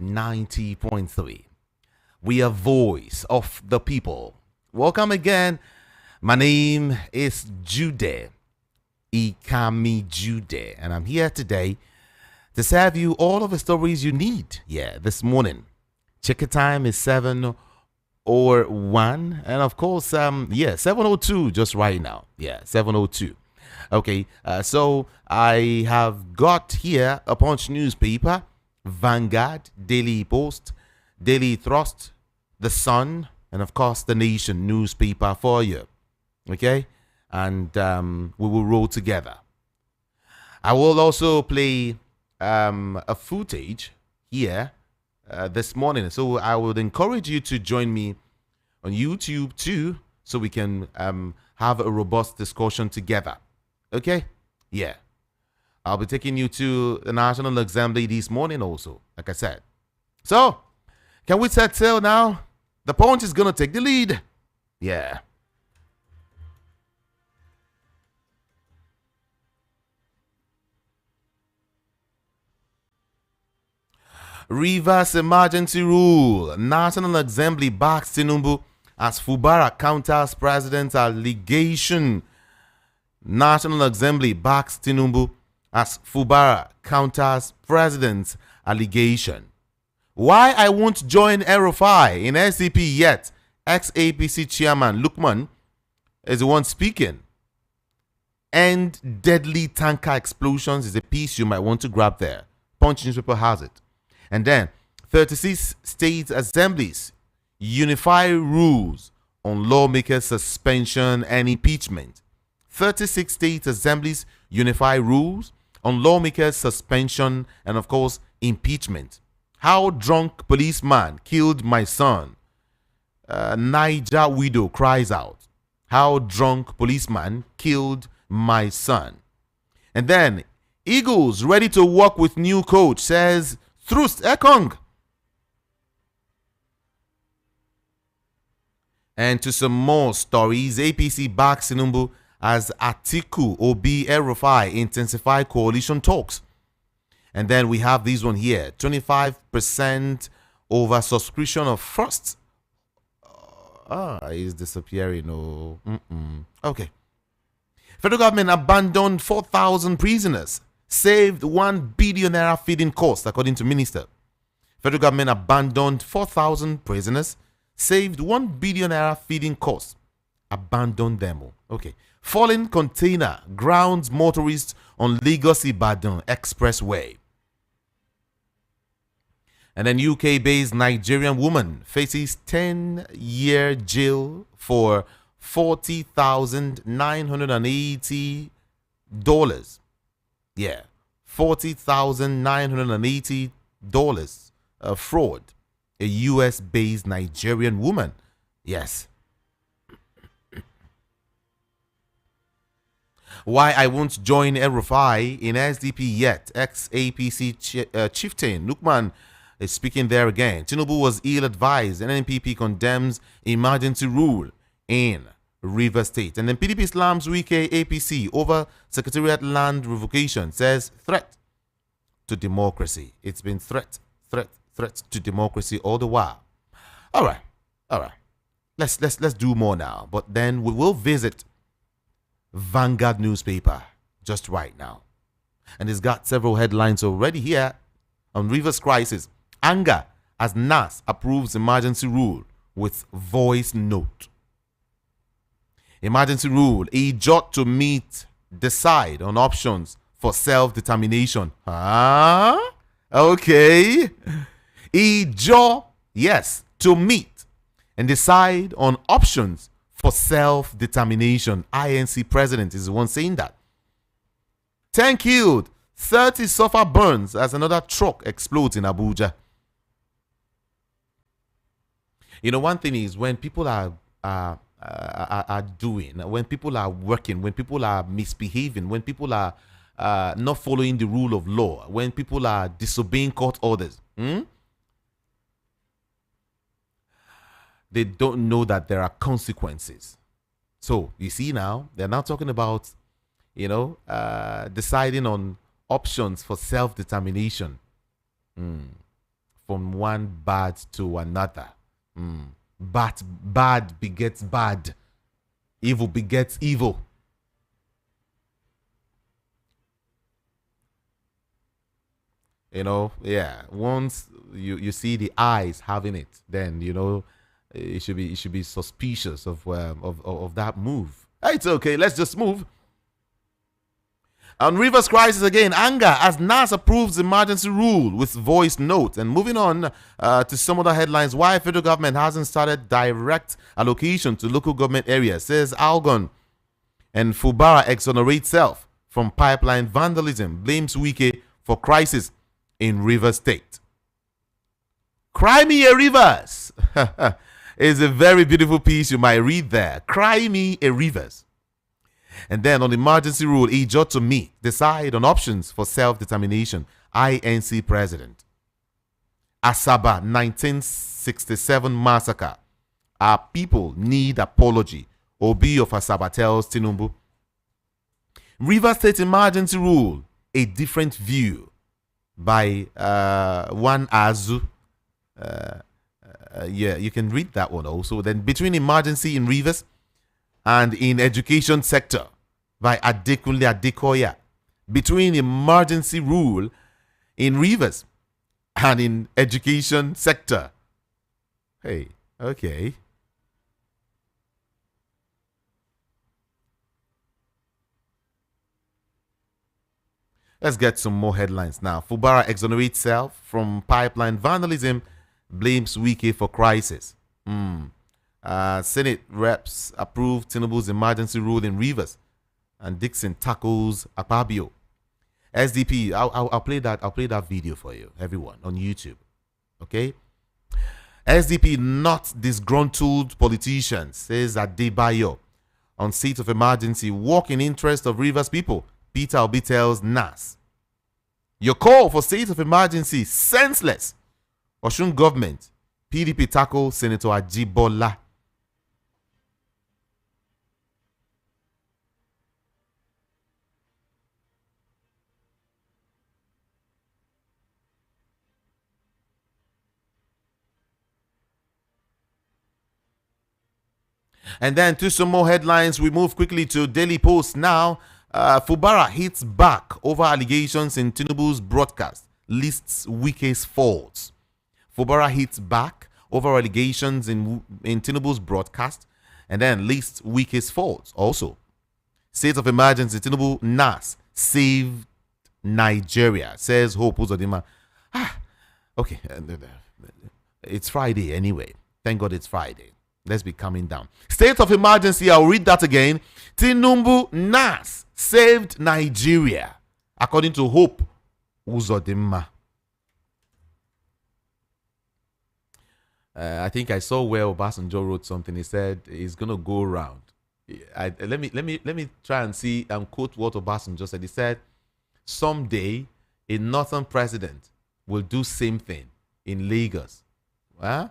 90.3. We are voice of the people. Welcome again. My name is Jude. Ikami Jude. And I'm here today to serve you all of the stories you need. Yeah, this morning. Check time is 7:01. And of course, 7:02 just right now. Yeah, 7:02. Okay, so I have got here a Punch newspaper, Vanguard, Daily Post, Daily Thrust, The Sun, and of course the Nation newspaper for you. Okay, and we will roll together. I will also play a footage here this morning, so I would encourage you to join me on YouTube too, so we can have a robust discussion together. Okay, yeah, I'll be taking you to the National Assembly this morning also, like I said. So, can we set sail now? The Punch is gonna take the lead. Yeah. Rivers emergency rule. National Assembly backs Tinubu as Fubara counters president's allegation. National Assembly backs Tinubu as Fubara counters president's allegation. Why I won't join Rufai in SDP yet? Ex-APC chairman Lukman is the one speaking. And deadly tanker explosions is a piece you might want to grab there. Punch newspaper has it. And then 36 state assemblies unify rules on lawmakers' suspension and impeachment. 36 state assemblies unify rules on lawmakers' suspension and, of course, impeachment. How drunk policeman killed my son. Niger widow cries out. How drunk policeman killed my son. And then Eagles ready to work with new coach, says Thrust Ekong. And to some more stories, APC backs Tinubu as Atiku, Obi, Rufai intensify coalition talks. And then we have this one here, 25% over subscription of first. Is disappearing. No. Okay. Federal government abandoned 4,000 prisoners, saved 1 billion naira feeding cost, according to minister. Federal government abandoned 4,000 prisoners, saved 1 billion naira feeding cost. Abandoned them. Okay. Fallen container grounds motorists on Lagos-Ibadan Expressway. And then UK-based Nigerian woman faces 10-year jail for $40,980. Yeah, $40,980 fraud. A US-based Nigerian woman. Yes. Why I won't join Rufai in SDP yet. Ex-APC chieftain Lukman is speaking there again. Tinubu was ill-advised and NPP condemns emergency rule in Rivers State. And then PDP slams Wike APC over Secretariat land revocation, says threat to democracy. It's been threat to democracy all the while. All right. Let's do more now. But then we will visit Vanguard newspaper just right now. And it's got several headlines already here on Rivers crisis. Anger as NASS approves emergency rule with voice note. Emergency rule, a jot to meet, decide on options for self-determination. Okay. A jot, yes, to meet and decide on options for self-determination. INC president is the one saying that. 10 killed, 30 suffer burns as another truck explodes in Abuja. You know, one thing is when people are doing, when people are working, when people are misbehaving, when people are not following the rule of law, when people are disobeying court orders, they don't know that there are consequences. So you see now, they're now talking about, deciding on options for self-determination. from one bad to another. Bad begets bad. Evil begets evil. Once you see the eyes having it, then it should be suspicious of that move. It's okay. Let's just move. On Rivers crisis again, anger as NASS approves emergency rule with voice note. And moving on to some other headlines, why federal government hasn't started direct allocation to local government areas, says Algon. And Fubara exonerates self from pipeline vandalism, blames Wike for crisis in Rivers State. Cry me a Rivers is a very beautiful piece you might read there. Cry me a Rivers. And then on the emergency rule, Ijo to me decide on options for self-determination. INC president. Asaba 1967 massacre. Our people need apology. Obi of Asaba tells Tinubu. Rivers State emergency rule, a different view by one Azu. You can read that one also. Then between emergency in Rivers and in education sector by Adekunle Adekoya. Between emergency rule in Rivers and in education sector. Hey, okay. Let's get some more headlines now. Fubara exonerates self from pipeline vandalism, blames Wike for crisis. Senate reps approve Tinubu's emergency rule in Rivers, and Dixon tackles Akpabio. SDP, I'll play that. I'll play that video for you, everyone, on YouTube. Okay. SDP not disgruntled politicians, says Adebayo. On state of emergency, walk in interest of Rivers people. Peter Obi tells NASS. Your call for state of emergency senseless. Osun government. PDP tackle Senator Ajibola. And then to some more headlines, we move quickly to Daily Post now. Fubara hits back over allegations in Tinubu's broadcast, lists Wike's faults. Fubara hits back over allegations in Tinubu's broadcast and then lists Wike's faults also. State of emergency, Tinubu NASS saved Nigeria, says Hope Uzodinma. Okay. It's Friday anyway. Thank God it's Friday. Let's be coming down. State of emergency, I'll read that again. Tinubu NASS saved Nigeria, according to Hope Uzodinma. I think I saw where Obasanjo wrote something. He said he's gonna go around. Let me try and see and quote what Obasanjo said. He said, "Someday a northern president will do same thing in Lagos." Huh?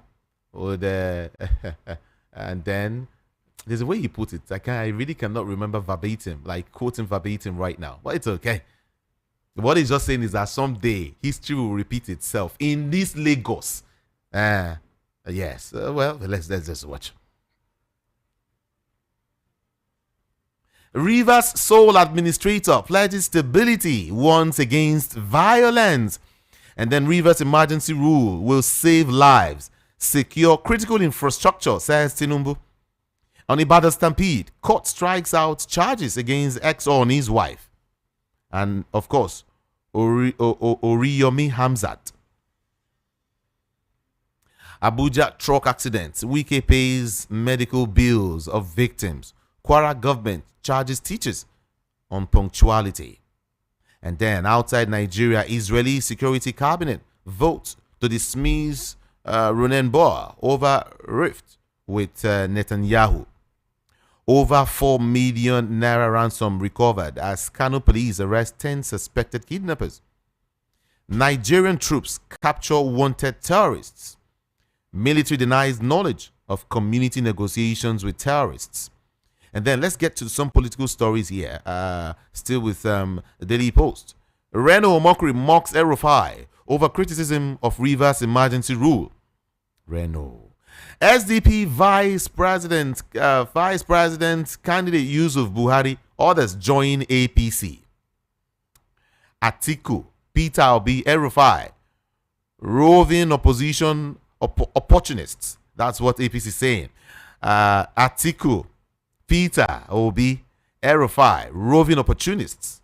And then there's a way he put it. I really cannot remember verbatim, like quoting verbatim right now. But it's okay. What he's just saying is that someday history will repeat itself in this Lagos. Yes. Well, let's just watch. Rivers sole administrator pledges stability, warns against violence. And then Rivers emergency rule will save lives, secure critical infrastructure, says Tinubu. On Ibadan Stampede, court strikes out charges against ex-Oni's wife. And, of course, Oriyomi Hamzat. Abuja truck accident. Wike pays medical bills of victims. Kwara government charges teachers on punctuality. And then outside Nigeria, Israeli security cabinet votes to dismiss Ronen Bar over rift with Netanyahu. Over 4 million naira ransom recovered as Kano police arrest 10 suspected kidnappers. Nigerian troops capture wanted terrorists. Military denies knowledge of community negotiations with terrorists. And then let's get to some political stories here. Still with the Daily Post. Reno Omokri mocks Rufai over criticism of Rivers emergency rule. Renault. SDP vice president candidate Yusuf Buhari, others join APC. Atiku, Peter Obi, Rufai, roving opposition opportunists. That's what APC is saying. Atiku, Peter Obi, Rufai, roving opportunists.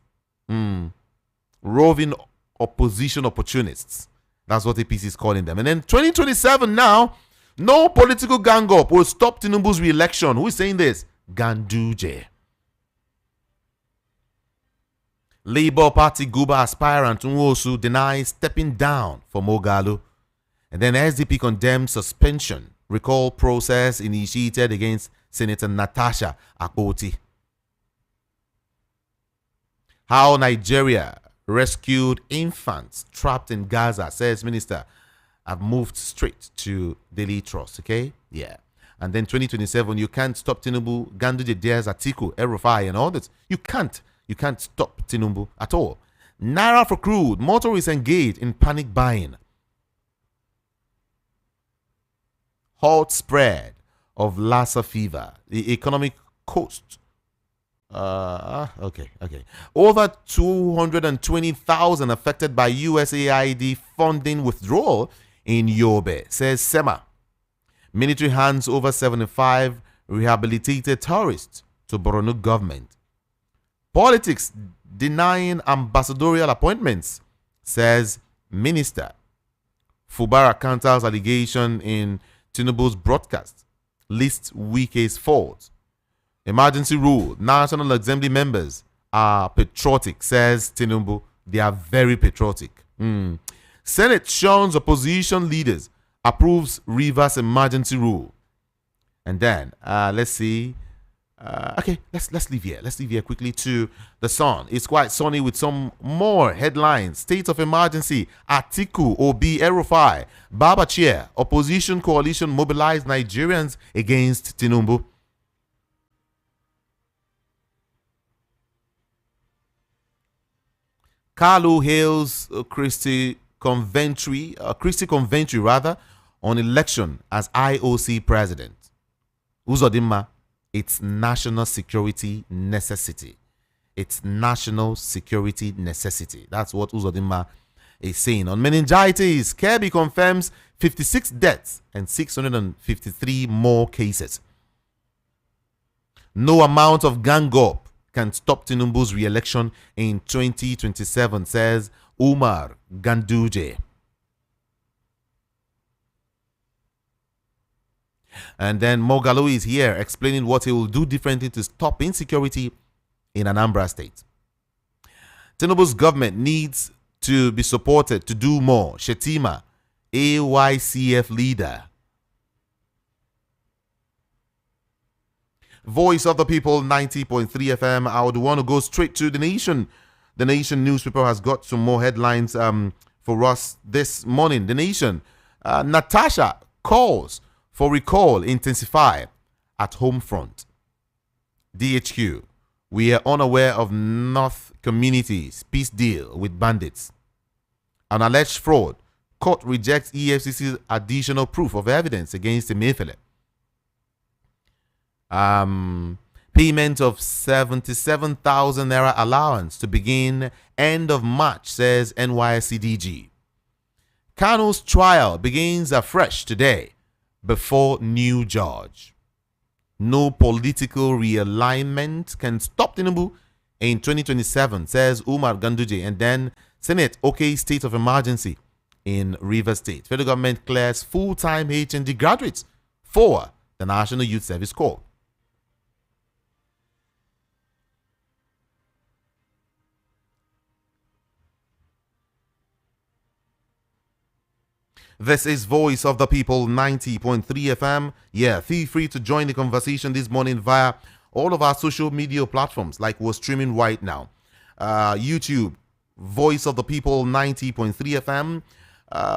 Roving opposition opportunists. That's what APC is calling them. And then 2027 now, no political gang up will stop Tinubu's re-election. Who is saying this? Ganduje. Labour Party Guba aspirant Nwosu denies stepping down for Moghalu. And then SDP condemns suspension recall process initiated against Senator Natasha Akpoti. How Nigeria rescued infants trapped in Gaza, says Minister. I've moved straight to Daily Trust, okay? Yeah. And then 2027, you can't stop Tinubu, Ganduje dares Atiku, Rufai, and all this. You can't stop Tinubu at all. Naira for crude, motorists engaged in panic buying. Hot spread of Lassa fever, the economic coast. Okay. Over 220,000 affected by USAID funding withdrawal in Yobe, says SEMA. Military hands over 75 rehabilitated tourists to Borno government. Politics denying ambassadorial appointments, says Minister. Fubara counters allegation in Tinubu's broadcast. Lists Wike's fault. Emergency rule. National Assembly members are patriotic, says Tinubu. They are very patriotic. Senate shuns opposition leaders. Approves Rivers emergency rule. And then, let's see. Let's leave here. Let's leave here quickly to the Sun. It's quite sunny with some more headlines. State of emergency. Atiku, Obi, Rufai, Baba Chair. Opposition coalition mobilized Nigerians against Tinubu. Kalu hails Christy Conventry on election as IOC president. Uzodinma, it's national security necessity. It's national security necessity. That's what Uzodinma is saying. On meningitis, Kirby confirms 56 deaths and 653 more cases. No amount of gang up can stop Tinubu's re-election in 2027, says Umar Ganduje. And then Moghalu is here explaining what he will do differently to stop insecurity in Anambra State. Tinubu's government needs to be supported to do more. Shetima, AYCF leader. Voice of the People, 90.3 FM. I would want to go straight to The Nation. The Nation newspaper has got some more headlines for us this morning. The Nation. Natasha calls for recall intensify at home front. DHQ. We are unaware of North Community's peace deal with bandits. An alleged fraud. Court rejects EFCC's additional proof of evidence against Emefiele. Payment of 77,000 naira allowance to begin end of March, says NYSCDG. Kanu's trial begins afresh today before new judge. No political realignment can stop Tinubu in 2027, says Umar Ganduje. And then Senate, okay, state of emergency in Rivers State. Federal government clears full-time HND graduates for the National Youth Service Corps. This is Voice of the People, 90.3 FM. Yeah, feel free to join the conversation this morning via all of our social media platforms like we're streaming right now. YouTube, Voice of the People, 90.3 FM.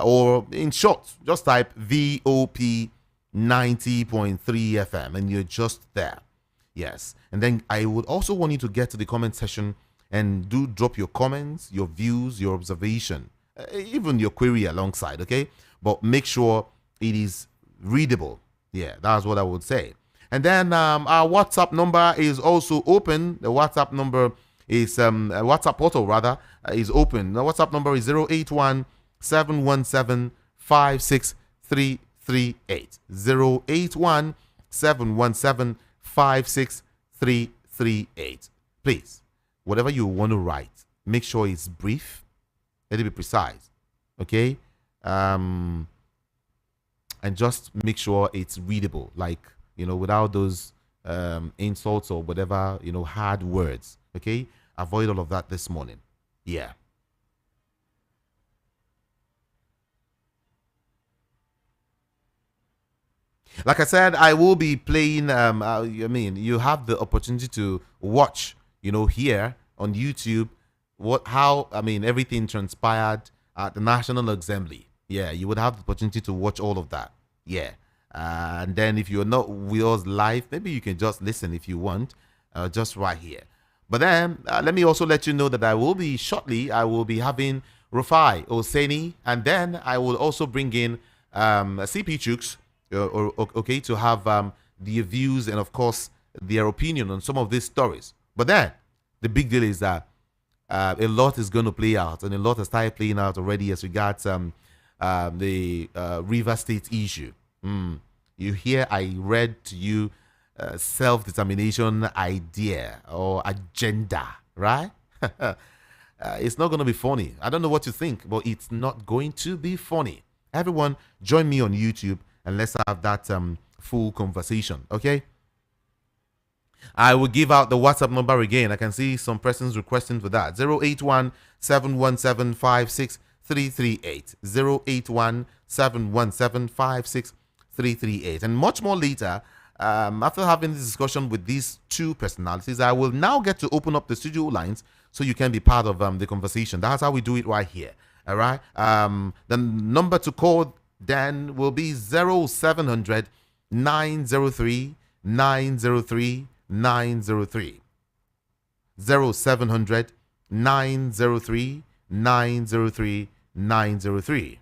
Or in short, just type VOP 90.3 FM and you're just there. Yes. And then I would also want you to get to the comment section and do drop your comments, your views, your observation even your query alongside, okay? But make sure it is readable. Yeah, that's what I would say. And then our WhatsApp number is also open. The WhatsApp number is WhatsApp portal rather is open. The WhatsApp number is 081 717 56338. 081 717 56338. Please, whatever you want to write, make sure it's brief. Let it be precise. Okay? And just make sure it's readable, like, without those insults or whatever, hard words. Okay? Avoid all of that this morning. Yeah. Like I said, I will be playing. You have the opportunity to watch, here on YouTube, everything transpired at the National Assembly. Yeah, you would have the opportunity to watch all of that. Yeah. And then if you're not with us live, maybe you can just listen if you want, just right here. But then let me also let you know that I will be having Rufai Oseni, and then I will also bring in CP Chooks, okay, to have their views and of course their opinion on some of these stories. But then the big deal is that a lot is going to play out, and a lot has started playing out already as regards the River State issue. You hear I read to you self-determination idea or agenda, right? It's not going to be funny. I don't know what you think, but it's not going to be funny. Everyone, join me on YouTube and let's have that full conversation, okay? I will give out the WhatsApp number again. I can see some persons requesting for that. 081 717 56338. 081 717 56338. And much more later, after having this discussion with these two personalities, I will now get to open up the studio lines so you can be part of the conversation. That's how we do it right here. All right. The number to call then will be 0700 903 903 903. 0700 903 903 903.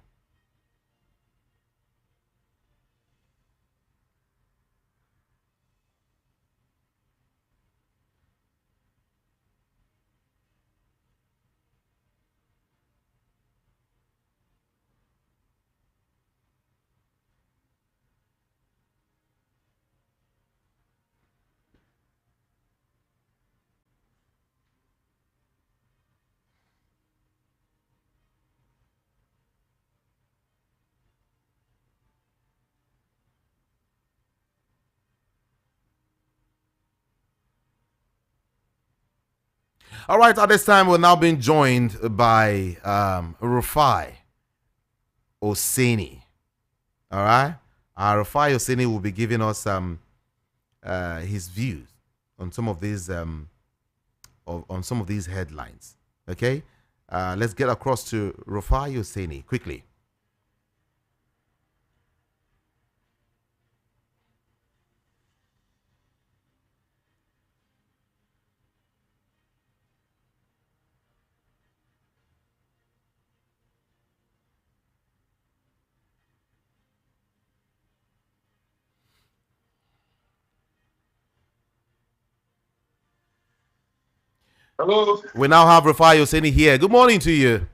All right, at this time, we're now being joined by Rufai Oseni. All right, Rufai Oseni will be giving us his views on some of these on some of these headlines. Okay, let's get across to Rufai Oseni quickly. Hello. We now have Rufai Oseni here. Good morning to you.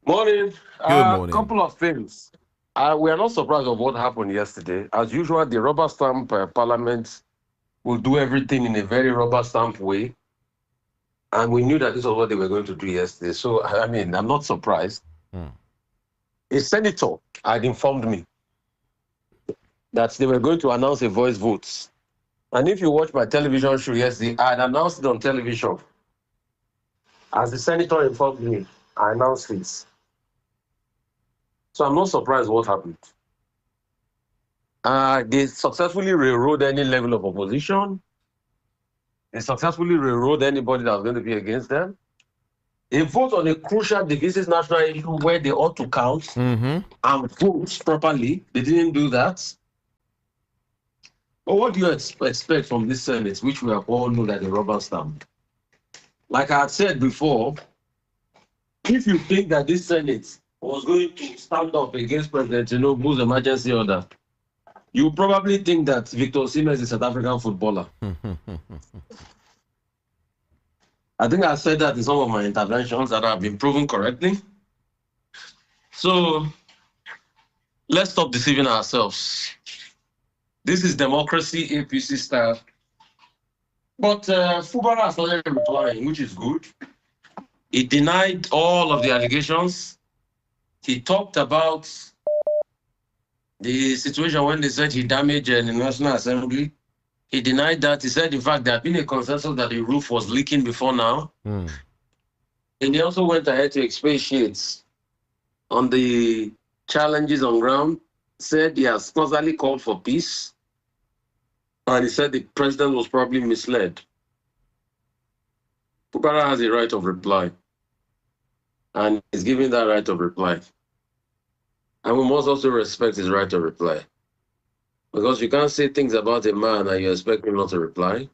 Morning. Good morning. Couple of things. We are not surprised of what happened yesterday. As usual, the rubber stamp parliament will do everything in a very rubber stamp way. And we knew that this was what they were going to do yesterday. So, I mean, I'm not surprised. A senator had informed me that they were going to announce a voice vote. And if you watch my television show yesterday, I had announced it on television. As the senator informed me, I announced it. So I'm not surprised what happened. They successfully railroad any level of opposition. They successfully railroad anybody that was going to be against them. A vote on a crucial divisive national issue where they ought to count and vote properly. They didn't do that. But what do you expect from this Senate, which we have all know that the rubber stamp? Like I had said before, If you think that this Senate was going to stand up against President Tinubu's emergency order, you probably think that Victor Osimhen is a South African footballer. I think I said that in some of my interventions that have been proven correctly. So let's stop deceiving ourselves. This is democracy, APC style. But Fubara started replying, which is good. He denied all of the allegations. He talked about the situation when they said he damaged the National Assembly. He denied that. He said, in fact, there had been a consensus that the roof was leaking before now. And he also went ahead to expatiate on the challenges on ground, said he has constantly called for peace. And he said the president was probably misled. Fubara has a right of reply. And he's giving that right of reply. And we must also respect his right to reply. Because you can't say things about a man and you expect him not to reply.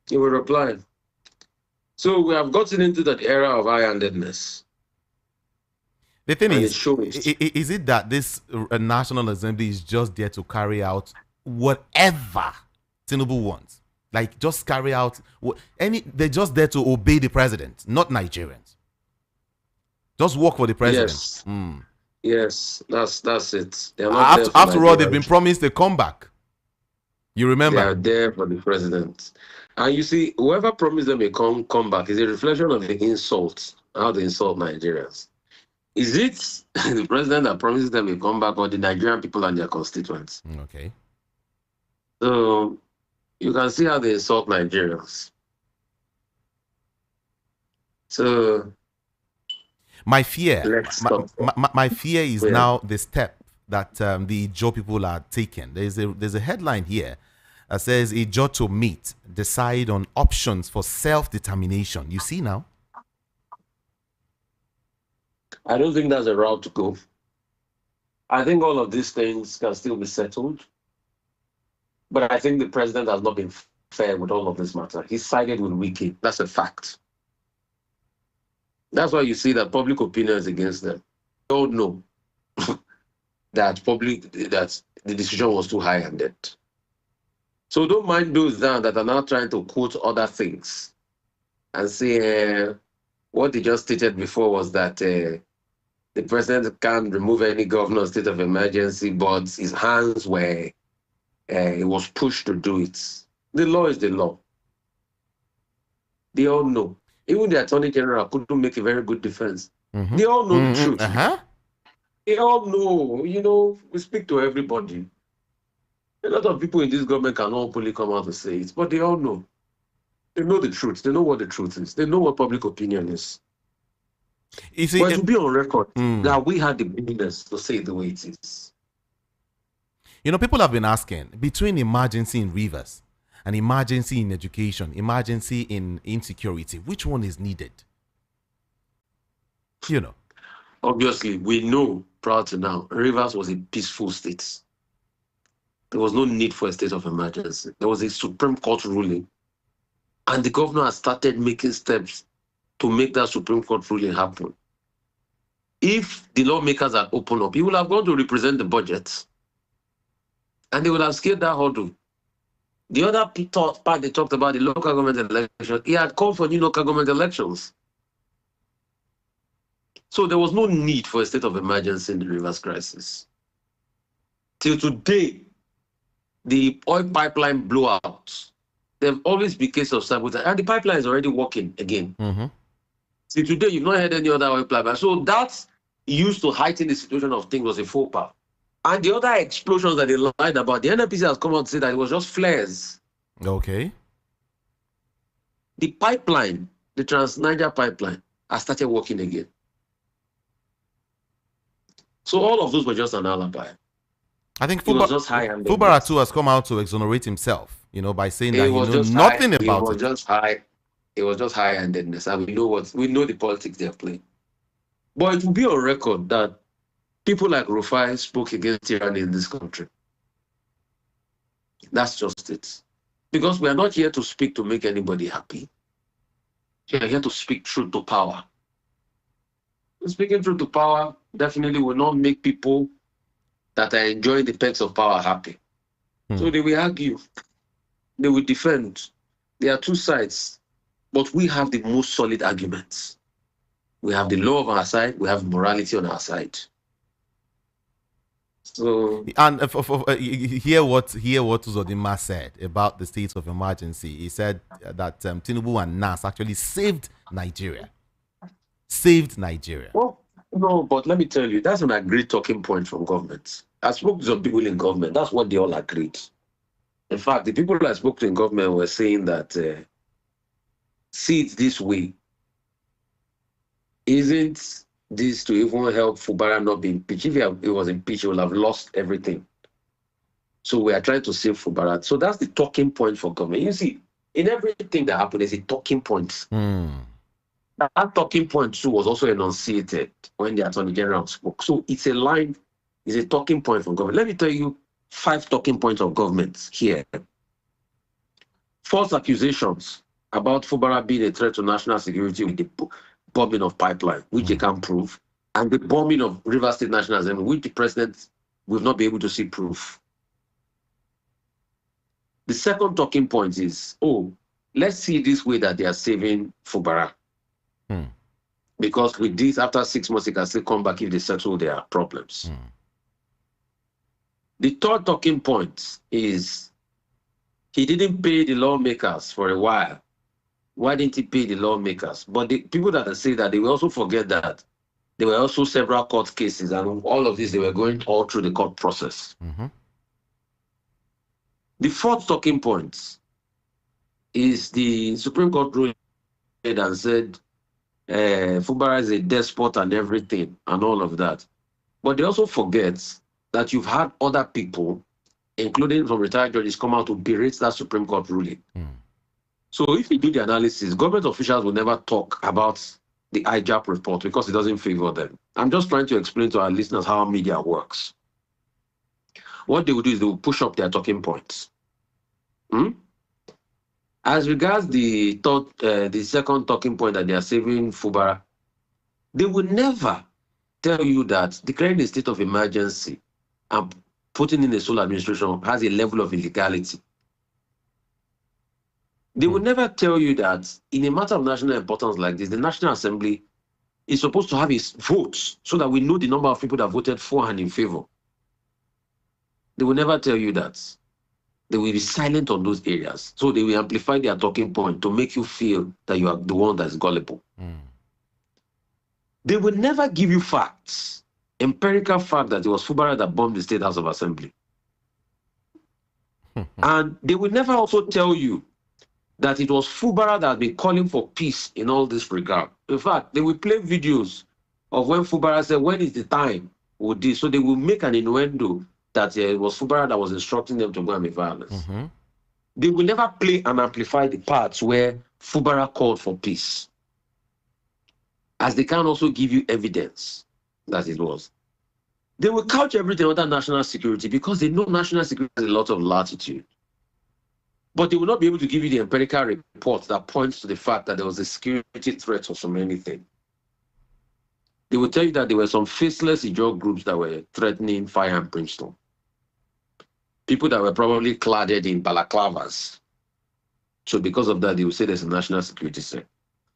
He will reply. So we have gotten into that era of high-handedness. The thing And is, it shows. is it that this National Assembly is just there to carry out whatever Tinubu wants? Like, just carry out they're just there to obey the president, not Nigerians. Just work for the president. Yes. Yes, that's it. They're not there for After all, they've Nigerians. been promised a comeback. You remember? They are there for the president. And you see, whoever promised them a comeback is a reflection of the insult, how they insult Nigerians. Is it the president that promises them a comeback or the Nigerian people and their constituents? Okay. So you can see how they insult Nigerians. So my fear, let's stop. my fear is now the step that the Ijaw people are taking. There's a headline here that says Ijaw to meet, decide on options for self-determination. You see now? I don't think that's a route to go. I think all of these things can still be settled. But I think the president has not been fair with all of this matter. He sided with Wiki. That's a fact. That's why you see that public opinion is against them. They all know that the decision was too high-handed. So don't mind those that are now trying to quote other things and say what they just stated before was that the president can't remove any governor state of emergency, but his hands were, he was pushed to do it. The law is the law. They all know. Even the Attorney General couldn't make a very good defense. They all know the truth. They all know, we speak to everybody. A lot of people in this government cannot openly come out to say it, but they all know. They know the truth. They know what the truth is. They know what public opinion is. You see, but to be on record that we had the willingness to say it the way it is. People have been asking, between emergency in Rivers and emergency in education, emergency in insecurity, which one is needed? Obviously, we know prior to now, Rivers was a peaceful state. There was no need for a state of emergency. There was a Supreme Court ruling. And the governor has started making steps to make that Supreme Court ruling happen. If the lawmakers had opened up, he would have gone to represent the budget. And they would have scaled that hurdle. The other part they talked about, the local government elections, he had called for new local government elections. So there was no need for a state of emergency in the Rivers crisis. Till today, the oil pipeline blew out. There have always been cases of sabotage, and the pipeline is already working again. See, today you've not had any other oil pipeline. So that's used to heighten the situation of things was a faux pas. And the other explosions that they lied about, the NNPC has come out to say that it was just flares. Okay. The pipeline, the Trans-Niger pipeline, has started working again. So all of those were just an alibi. I think Fubara too has come out to exonerate himself, by saying that he knows nothing about it. It was just high-handedness, and we know the politics they're playing. But it will be on record that people like Rufai spoke against tyranny in this country. That's just it. Because we are not here to speak to make anybody happy. We are here to speak truth to power. speaking truth to power definitely will not make people that are enjoying the perks of power happy. So they will argue, they will defend. There are two sides, but we have the most solid arguments. We have the law on our side, we have morality on our side. So, And hear what Uzodinma said about the state of emergency. He said that Tinubu and NASS actually saved Nigeria. Saved Nigeria. well, no, but let me tell you, that's an agreed talking point from government. I spoke to some people in government. That's what they all agreed. In fact, the people I spoke to in government were saying that see it this way. Isn't this to even help Fubara not be impeached? If he was impeached, he would have lost everything. So we are trying to save Fubara. So that's the talking point for government. You see, in everything that happened, there's a talking point. That talking point too was also enunciated when the Attorney General spoke. So it's a line, it's a talking point from government. Let me tell you 5 talking points of government here. False accusations about Fubara being a threat to national security with the bombing of pipeline, which they can't prove, and the bombing of River State National Assembly, which the president will not be able to see proof. The second talking point is, oh, let's see this way that they are saving Fubara. Because with this, after 6 months, they can still come back if they settle their problems. The third talking point is he didn't pay the lawmakers for a while. Why didn't he pay the lawmakers? But the people that say that, they will also forget that there were also several court cases, and all of this, they were going all through the court process. The fourth talking point is the Supreme Court ruled and said Fubara is a despot and everything and all of that. But they also forget that you've had other people, including some retired judges, come out to berate that Supreme Court ruling. So if you do the analysis, government officials will never talk about the IJAP report because it doesn't favor them. I'm just trying to explain to our listeners how media works. What they will do is they will push up their talking points. As regards the second talking point that they are saving Fubara, they will never tell you that declaring a state of emergency and putting in a sole administration has a level of illegality. They will never tell you that in a matter of national importance like this, the National Assembly is supposed to have its votes so that we know the number of people that voted for and in favor. They will never tell you that. They will be silent on those areas. So they will amplify their talking point to make you feel that you are the one that is gullible. They will never give you facts, empirical fact that it was Fubara that bombed the State House of Assembly. And they will never also tell you that it was Fubara that had been calling for peace in all this regard. In fact, they will play videos of when Fubara said, when is the time with this? So they will make an innuendo that it was Fubara that was instructing them to go and make violence. They will never play and amplify the parts where Fubara called for peace, as they can also give you evidence that it was. They will couch everything under national security because they know national security has a lot of latitude. But they will not be able to give you the empirical report that points to the fact that there was a security threat or some anything. They will tell you that there were some faceless Ijaw groups that were threatening fire and brimstone. People that were probably cladded in balaclavas. So because of that, they will say there's a national security threat.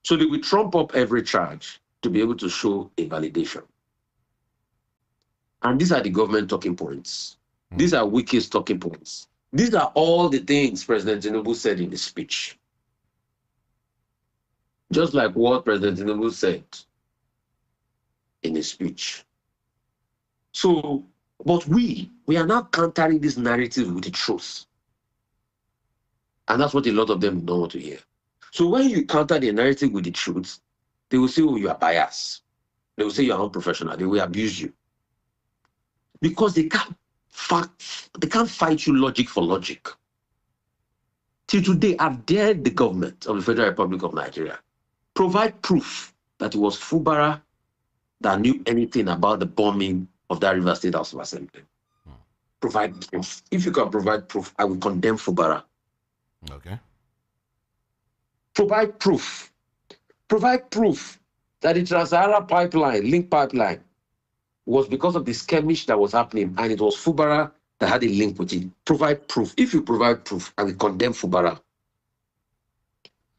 So they will trump up every charge to be able to show a validation. And these are the government talking points. These are Wiki's talking points. These are all the things President Tinubu said in his speech. Just like what President Tinubu said in his speech. So, but we are now countering this narrative with the truth. And that's what a lot of them don't want to hear. So when you counter the narrative with the truth, they will say, oh, you are biased. They will say you are unprofessional. They will abuse you. Because they can't fight you logic for logic. Till today, I've dared the government of the Federal Republic of Nigeria provide proof that it was Fubara that knew anything about the bombing of that River State House of Assembly. Provide proof. If you can provide proof, I will condemn Fubara. Okay. Provide proof. Provide proof that the Trans-Sahara pipeline, link pipeline, was because of the skirmish that was happening, and it was Fubara that had a link with it. Provide proof. If you provide proof, and we condemn Fubara.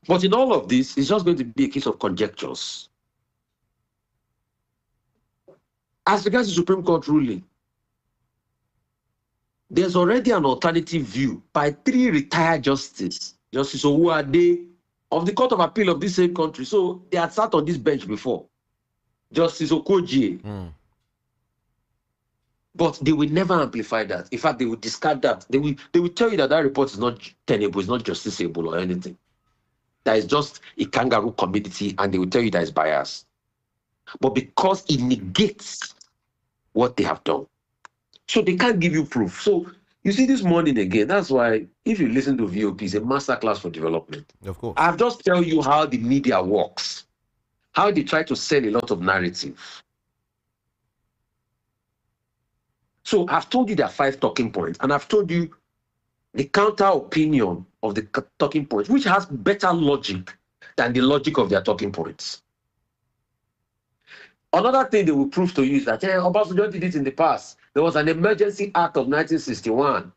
But in all of this, it's just going to be a case of conjectures. As regards the Supreme Court ruling, there's already an alternative view by 3 retired justices, Justice Owuade, of the Court of Appeal of this same country. So they had sat on this bench before. Justice Okoji. But they will never amplify that. In fact, they will discard that. They will tell you that that report is not tenable, it's not justiciable or anything. That is just a kangaroo community, and they will tell you that it's biased. But because it negates what they have done. So they can't give you proof. So you see this morning again, that's why if you listen to VOP, it's a masterclass for development. Of course. I've just tell you how the media works, how they try to sell a lot of narrative. So I've told you there are 5 talking points, and I've told you the counter opinion of the talking points, which has better logic than the logic of their talking points. Another thing they will prove to you is that Obasanjo did it in the past. There was an Emergency Act of 1961,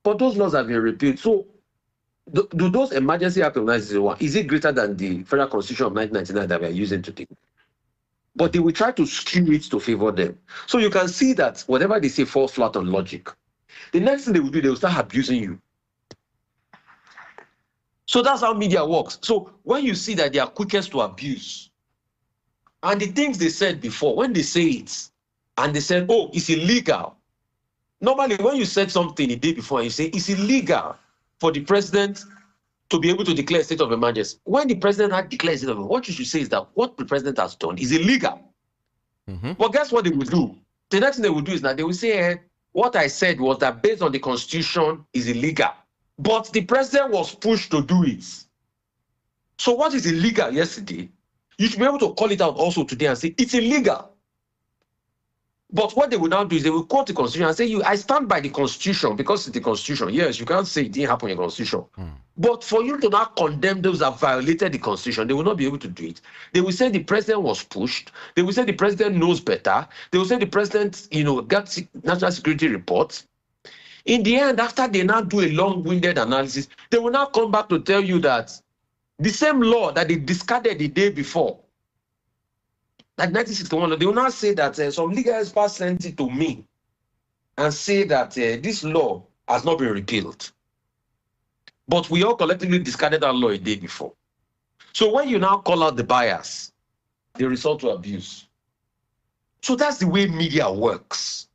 but those laws have been repealed. So do those Emergency Act of 1961, is it greater than the Federal Constitution of 1999 that we are using today? But they will try to skew it to favor them. So you can see that whatever they say falls flat on logic. The next thing they will do, they will start abusing you. So that's how media works. So when you see that they are quickest to abuse, and the things they said before, when they say it, and they said, oh, it's illegal. Normally, when you said something the day before, and you say it's illegal for the president to be able to declare a state of emergency. When the president had declared a state of emergency, what you should say is that what the president has done is illegal. But guess what they will do? The next thing they will do is that they will say, what I said was that based on the Constitution is illegal. But the president was pushed to do it. So what is illegal yesterday, you should be able to call it out also today and say it's illegal. But what they will now do is they will quote the Constitution and say, I stand by the Constitution because it's the Constitution. Yes, you can't say it didn't happen in the Constitution. But for you to now condemn those that violated the Constitution, they will not be able to do it. They will say the president was pushed. They will say the president knows better. They will say the president, got national security reports. In the end, after they now do a long-winded analysis, they will now come back to tell you that the same law that they discarded the day before, like 1961, they will now say that some legal experts sent it to me and say that this law has not been repealed. But we all collectively discarded that law a day before. So when you now call out the bias, they resort to abuse. So that's the way media works.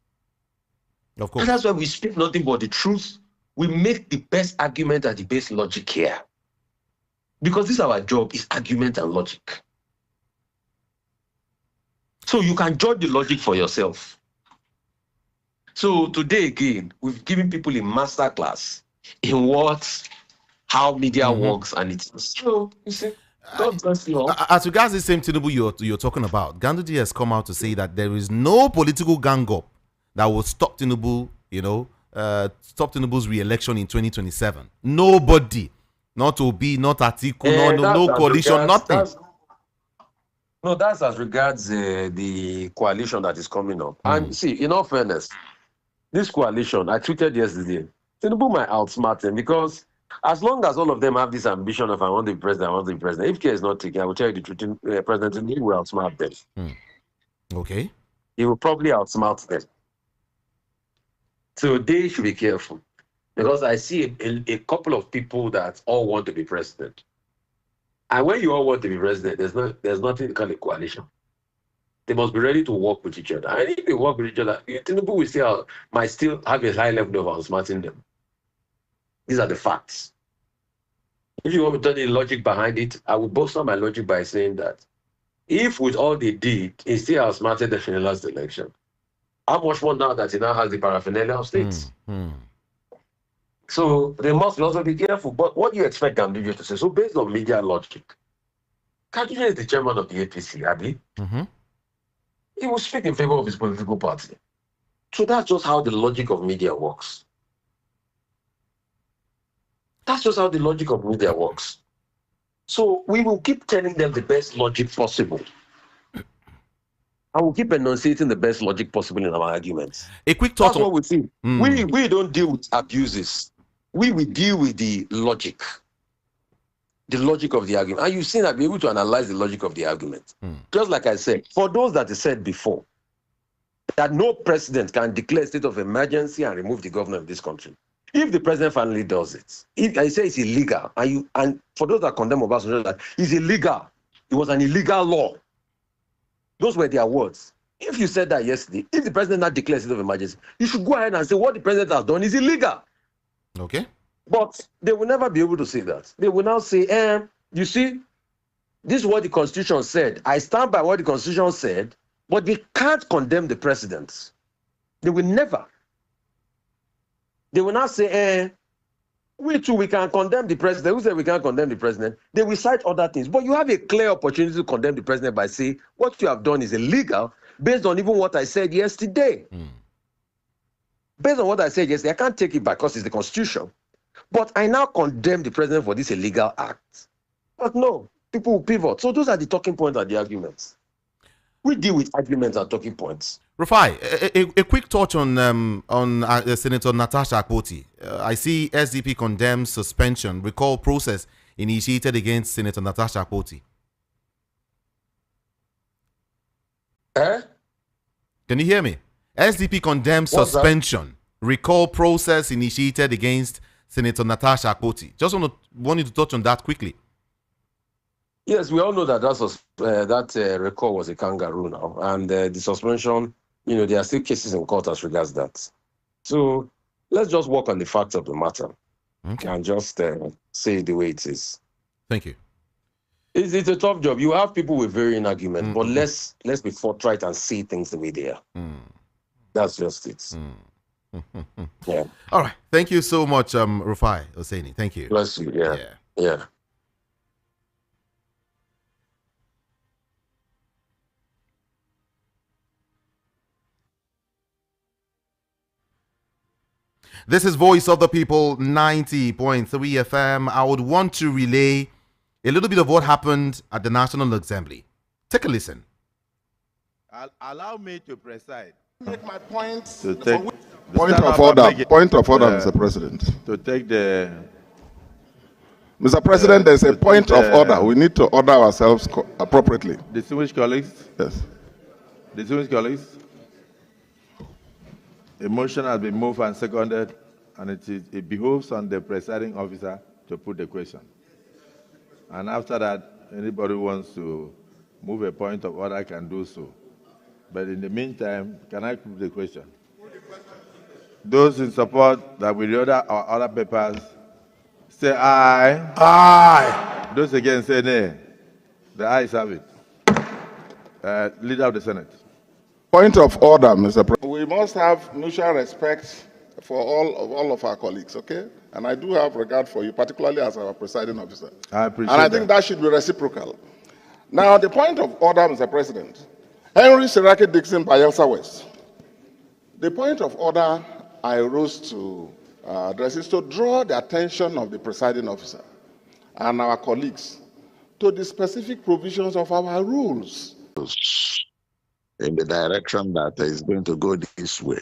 Of course. And that's why we speak nothing but the truth. We make the best argument and the best logic here. Because this is our job, is argument and logic. So you can judge the logic for yourself. So today again, we've given people a master class in how media works, and it's so you see. God bless you all. As regards the same Tinubu you're talking about, Gandhi has come out to say that there is no political gang up that will stop Tinubu, stop Tinubu's re-election in 2027. Nobody, not Obi, not Atiku, no coalition, nothing. That's as regards the coalition that is coming up. And see, in all fairness, this coalition, I tweeted yesterday, Tinubu might outsmart them because as long as all of them have this ambition of I want to be president, I want to be president. If care is not taken, I will tell you the truth, President Tinubu will outsmart them. Okay. He will probably outsmart them. So they should be careful. Because I see a couple of people that all want to be president. And when you all want to be president, there's nothing called a coalition. They must be ready to work with each other. And if they work with each other, Tinubu might still have a high level of outsmarting them. These are the facts. If you want me to tell you the logic behind it, I will bolster my logic by saying that if with all they did, he still outsmarted them in the last election, how much more now that he now has the paraphernalia of states? So they must also be careful. But what do you expect Gandhi to say? So based on media logic, Gandhi is the chairman of the APC, Abi. He will speak in favor of his political party. So that's just how the logic of media works. That's just how the logic of media works. So we will keep telling them the best logic possible. and we'll keep enunciating the best logic possible in our arguments. A quick thought That's what we see. Mm. We don't deal with abuses. We deal with the logic of the argument. And you've seen that, be able to analyze the logic of the argument. Just like I said, for those that I said before, that no president can declare a state of emergency and remove the governor of this country. If the president finally does it, if I say it's illegal, and for those that condemn Obasanjo, that it's illegal, it was an illegal law. Those were their words. If you said that yesterday, if the president not declares a state of emergency, you should go ahead and say what the president has done is illegal. Okay. But they will never be able to say that. They will now say, you see, this is what the Constitution said. I stand by what the Constitution said, but they can't condemn the president. They will never. They will not say, we too, we can condemn the president. Who said we can't condemn the president? They will cite other things. But you have a clear opportunity to condemn the president by saying, what you have done is illegal, based on even what I said yesterday. Based on what I said yesterday, I can't take it back because it's the Constitution. But I now condemn the president for this illegal act. But no, people will pivot. So those are the talking points and the arguments. We deal with arguments and talking points. Rufai, a quick touch on Senator Natasha Akpoti. I see SDP condemns suspension, recall process initiated against Senator Natasha Akpoti. Can you hear me? SDP condemns suspension, recall process initiated against Senator Natasha Akpoti. Just want you to touch on that quickly. Yes, we all know that that recall was a kangaroo now, and the suspension, there are still cases in court as regards that. So let's just work on the facts of the matter, and just say it the way it is. Thank you. It's a tough job. You have people with varying arguments, but let's be forthright and say things the way they are. That's just it. Yeah. All right. Thank you so much, Rufai Oseni. Thank you. Bless you. Yeah. This is Voice of the People, 90.3 FM. I would want to relay a little bit of what happened at the National Assembly. Take a listen. Allow me to preside. Make my point. To take Point of order, Mr. President. To take the... Mr. President, there's a point of order. We need to order ourselves appropriately. Distinguished colleagues. Yes. Distinguished colleagues. A motion has been moved and seconded, and it behoves on the presiding officer to put the question. And after that, anybody who wants to move a point of order can do so. But in the meantime, can I put the question? Those in support that we read our other papers, say aye. Aye. Those against say nay. The ayes have it. Leader of the Senate. Point of order, Mr. President. We must have mutual respect for all of our colleagues, okay? And I do have regard for you, particularly as our presiding officer. I appreciate And I think that should be reciprocal. Now, the point of order, Mr. President. Henry Siraki Dixon by Elsa West. The point of order I rose to address is to draw the attention of the presiding officer and our colleagues to the specific provisions of our rules. In the direction that is going to go this way.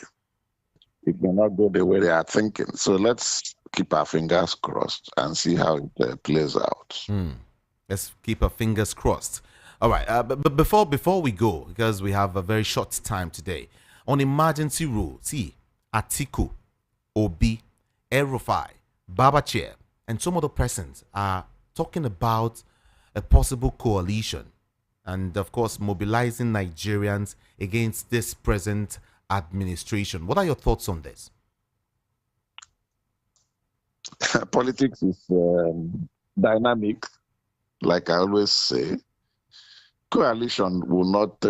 It may not go the way they are thinking. So let's keep our fingers crossed and see how it plays out. Let's keep our fingers crossed. All right, but before we go, because we have a very short time today, on emergency rule, see, Atiku, Obi, Rufai, Babachir, and some other persons are talking about a possible coalition and, of course, mobilizing Nigerians against this present administration. What are your thoughts on this? Politics is dynamic, like I always say. Coalition will not,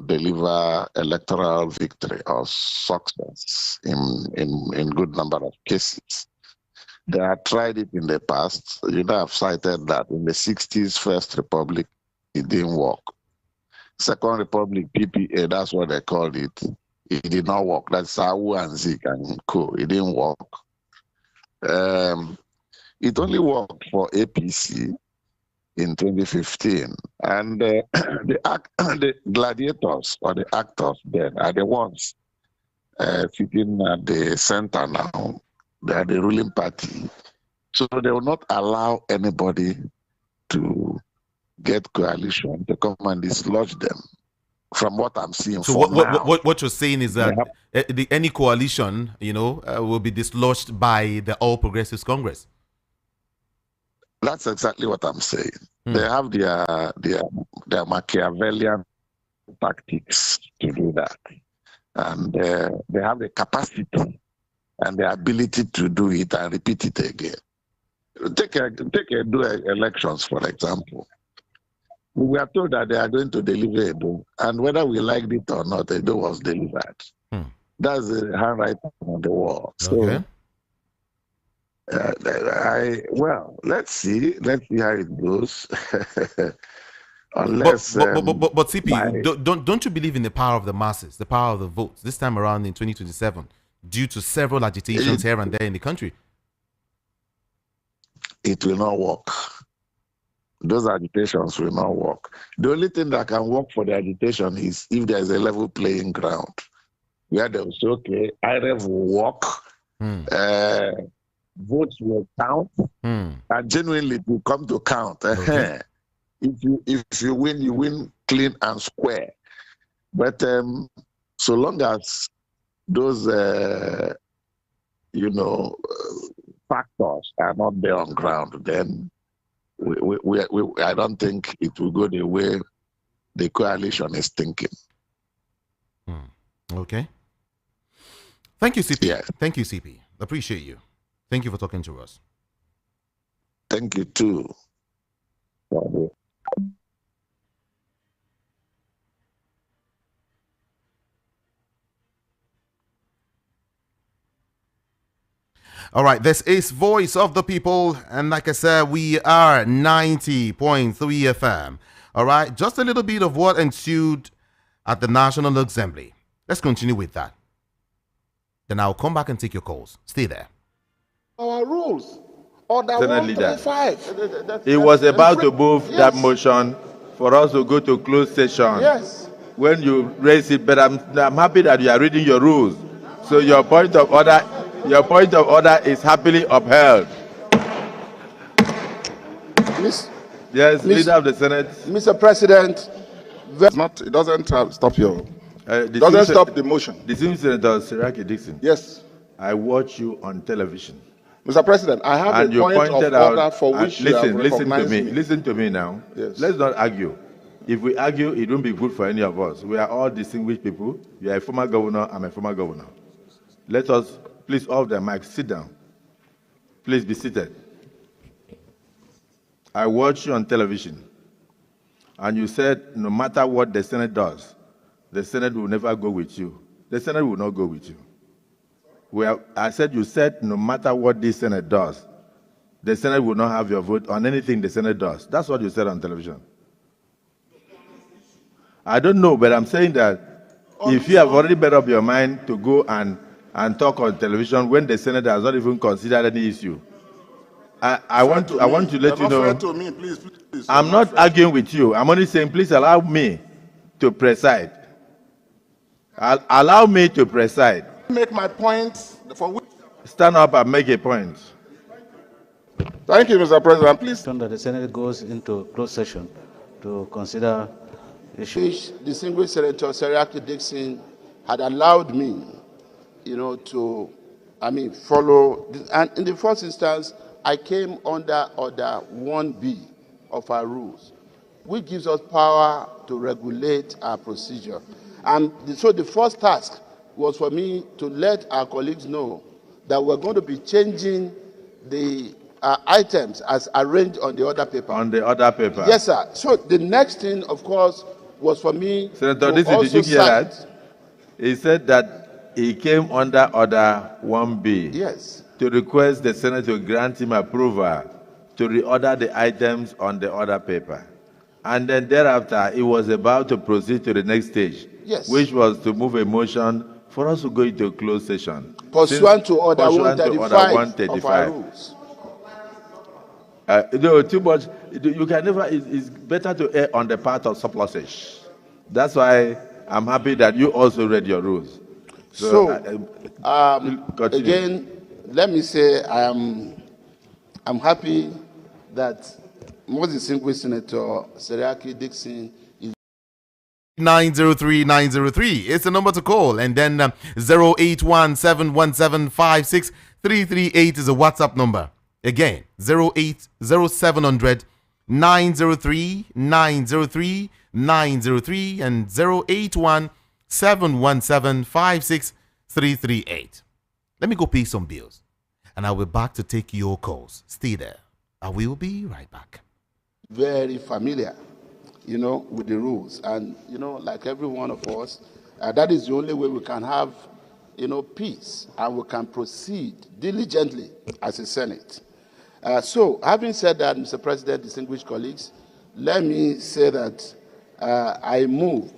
deliver electoral victory or success in good number of cases. They have tried it in the past. I've cited that in the 60s, First Republic, it didn't work. Second Republic, PPA, that's what they called it. It did not work. That's Sawu and Zik and Co. It didn't work. It only worked for APC in 2015. And the gladiators or the actors then are the ones sitting at the center now. They are the ruling party. So they will not allow anybody to get coalition to come and dislodge them. From what I'm seeing, So what you're saying is that any coalition, will be dislodged by the All Progressives Congress. That's exactly what I'm saying. They have their Machiavellian tactics to do that, and they have the capacity and the ability to do it and repeat it again. Do elections, for example. We are told that they are going to deliver Edo, and whether we liked it or not, Edo was delivered. That's the handwriting on the wall. Okay. So, let's see how it goes. Unless, but CP, don't you believe in the power of the masses, the power of the votes this time around in 2027, due to several agitations here and there in the country? It will not work. Those agitations will not work. The only thing that can work for the agitation is if there is a level playing ground where they will say, okay, IREF will work, votes will count, and genuinely it will come to count. Okay. If you win clean and square. But so long as those factors are not there on ground, then I don't think it will go the way the coalition is thinking. Okay. Thank you, CP. Yeah. Thank you, CP. Appreciate you. Thank you for talking to us. Thank you too. All right, this is Voice of the People, and like I said, we are 90.3 FM. All right, just a little bit of what ensued at the National Assembly. Let's continue with that. Then I'll come back and take your calls. Stay there. Our rules. Order Senate leader. 135. He was about to move that motion for us to go to closed session. Yes. When you raise it, but I'm happy that you are reading your rules. So your point of order is happily upheld. Yes, Leader of the Senate. Mr. President, it doesn't stop your. Doesn't stop the motion. Distinguished Senator Siraki Dixon. Yes. I watch you on television. Mr. President, I have a point of order for which you have recognized me. Listen to me now. Yes. Let's not argue. If we argue, it won't be good for any of us. We are all distinguished people. You are a former governor, I'm a former governor. Let us, please, off the mic, sit down. Please be seated. I watched you on television, and you said no matter what the Senate does, the Senate will never go with you. The Senate will not go with you. You said no matter what this Senate does, the Senate will not have your vote on anything the Senate does. That's what you said on television. I don't know, but I'm saying that if you have already made up your mind to go and talk on television when the Senate has not even considered any issue, I want to let you know. To me, please. I'm not arguing with you. I'm only saying, please allow me to preside. Allow me to preside. Make my point for which. Stand up and make a point. Thank you, Mr. President. Please. That the Senate goes into closed session to consider issues. Distinguished Senator Siraki Dixon had allowed me, to follow. And in the first instance, I came under Order 1B of our rules, which gives us power to regulate our procedure. And so the first task was for me to let our colleagues know that we're going to be changing the items as arranged on the order paper. On the order paper? Yes, sir. So the next thing, of course, was for me Senator, to also did you hear that? He said that he came under Order 1B. Yes. To request the Senate to grant him approval to reorder the items on the order paper. And then thereafter, he was about to proceed to the next stage, yes, which was to move a motion for us to go into a closed session. Pursuant to Order 135 of our rules. Too much. You can never. It's better to err on the part of surplusage. That's why I'm happy that you also read your rules. Again, let me say I'm happy that most distinguished Senator Seriaki Dixon is 903 It's the number to call, and then 08171756338 is a WhatsApp number. Again, 080700903 903 and 08171756338. Let me go pay some bills, and I'll be back to take your calls. Stay there. I will be right back. very familiar, with the rules. And, like every one of us, that is the only way we can have, peace, and we can proceed diligently as a Senate. So, having said that, Mr. President, distinguished colleagues, let me say that I move,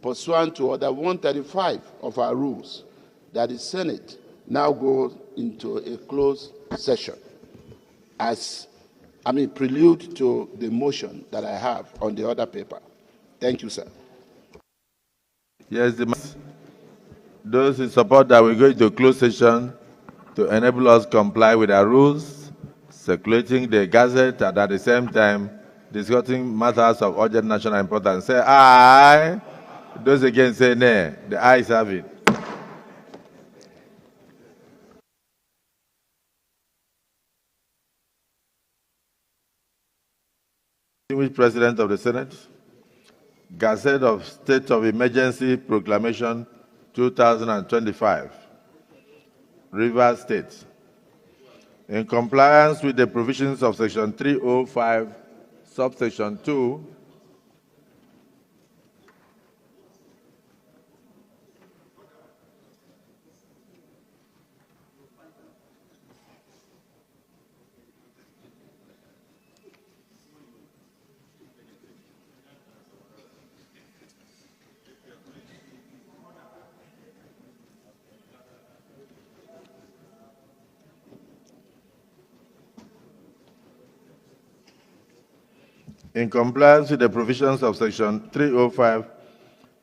pursuant to Order 135 of our rules, that the Senate now goes into a closed session prelude to the motion that I have on the other paper. Thank you, sir. Yes, those in support that we go into closed session to enable us comply with our rules, circulating the Gazette, and at the same time discussing matters of urgent national importance. Say aye. Those against say nay. The ayes have it. Distinguished President of the Senate, Gazette of State of Emergency Proclamation 2025, Rivers State. In compliance with the provisions of Section 305, subsection 2, in compliance with the provisions of Section 305,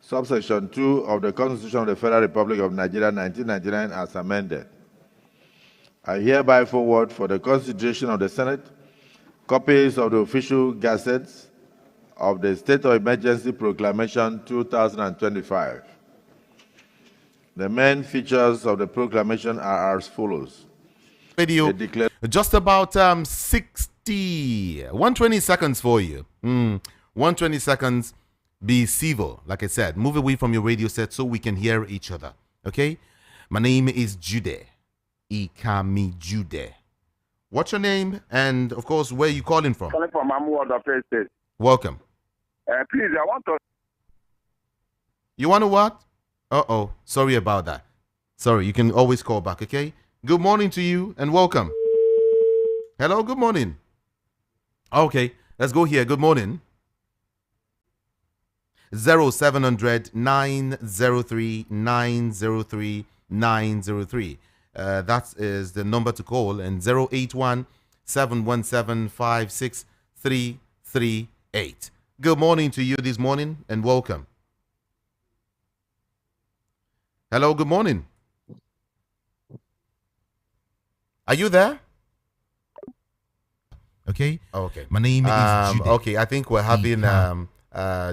subsection 2 of the Constitution of the Federal Republic of Nigeria, 1999, as amended, I hereby forward for the consideration of the Senate copies of the official gazettes of the State of Emergency Proclamation 2025. The main features of the proclamation are as follows. Video, just about 120 seconds for you. 120 seconds. Be civil, like I said. Move away from your radio set so we can hear each other. Okay? My name is Jude. Ikami Jude. What's your name? And, of course, where are you calling from? Calling from Mamu, the first state. Welcome. Please, I want to... You want to what? Uh-oh. Sorry about that. Sorry, you can always call back, okay? Good morning to you and welcome. Hello, good morning. Okay, let's go here. Good morning. 0700 903 903 903. That is the number to call, and 081 717 56338. Good morning to you this morning and welcome. Hello, good morning. Are you there? Okay. Okay. My name is Jude. Okay, I think we're having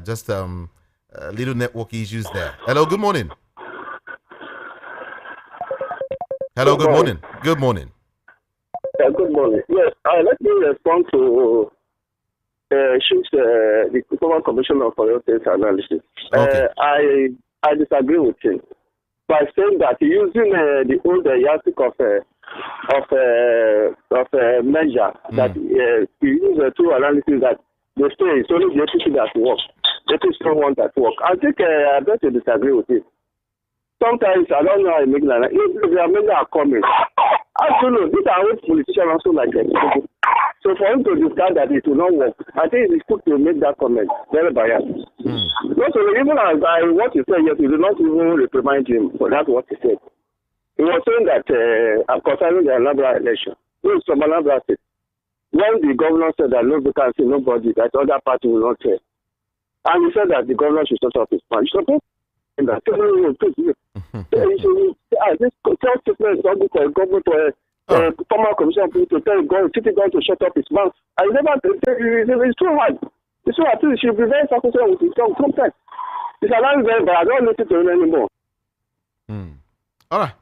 just little network issues there. Hello, good morning. Hello, good morning. Good morning. Good morning. Yes, let me respond to the former commissioner for your state analysis. Okay. I disagree with him by saying that using the old yardstick of measure that we use two analysis that they say it's only the APC that works. The APC don't want that work. I think I better disagree with it. Sometimes I don't know how I make that. If the amendments are coming, I don't know. These are old politicians also like that. So for him to discard that it will not work, I think it is good to make that comment. Very biased. Not only, even as I what he said, yes, we do not even reprimand him for that what he said. He was saying that concerning the Anambra election, this is from Anambra State. when the governor said that no vacancy, nobody, that other party will not care. And he said that the governor should shut up his mouth. So this self-statement is not good for a government or a former commission to tell the city government to shut up his mouth. I never it's too hard. It's too hard. He should be very circumspect with his tongue sometimes. It's allowing very bad. I don't listen to him anymore. All right.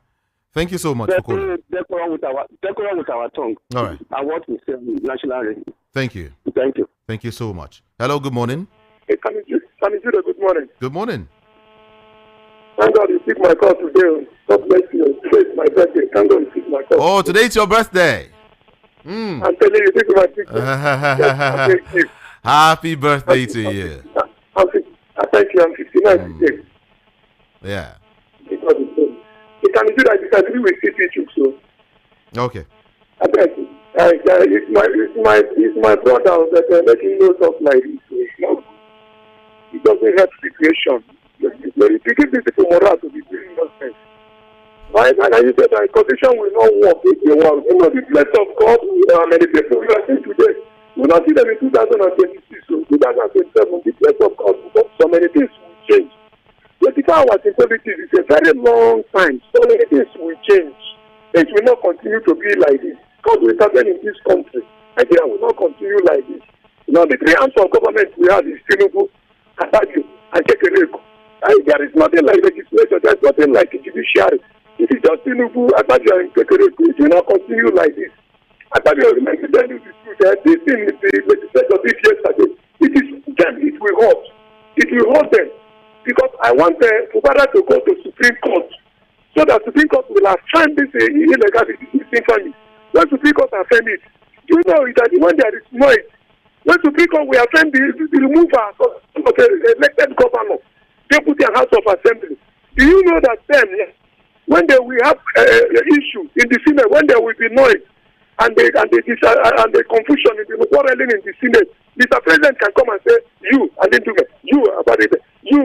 Thank you so much for calling. Decorum with our tongue. All right. And what we say on national radio. Thank you. Thank you. Thank you so much. Hello, good morning. Hey, Judah, good morning. Good morning. Thank God you picked my call today. God bless you. Today is my birthday. Thank God you picked my call. Oh, today it's your birthday. I'm telling you, this is my picture. Happy birthday to you. Thank you. I'm 59 today. Yeah. Because I disagree with CP so. Okay. I beg you. It's my brother that making notes of like this. It doesn't help situation. If you give these people morale to be doing nonsense. Right? And you said that constitution will not work if they want. You know, the place of God, many people we are seeing today. We will not see them in 2026 or 2027. The place of God, so many things will change. 24 hours in politics is a very long time. So many things will change. It will not continue to be like this. God will happen in this country. Nigeria will not continue like this. You know, the three arms of government we have is Tinubu, Akpabio, and Kekereko. There is nothing like legislature. There is nothing like judiciary. It is just Tinubu, Akpabio, and Kekereko. It will not continue like this. Akpabio, remember to tell you the truth. This thing the legislature did yesterday. It is them. It will hurt. It will hurt them. Because I want Fubara to go to Supreme Court so that Supreme Court will affirm this illegality, this infamy. When Supreme Court affirm it, you know that when there is noise, when Supreme Court will affirm the removal of the elected governor, deputy and House of Assembly. Do you know that then, when they will have issues in the Senate, when there will be noise and the confusion in the quarreling in the Senate, Mr. President can come and say, you, and then you, about it, you,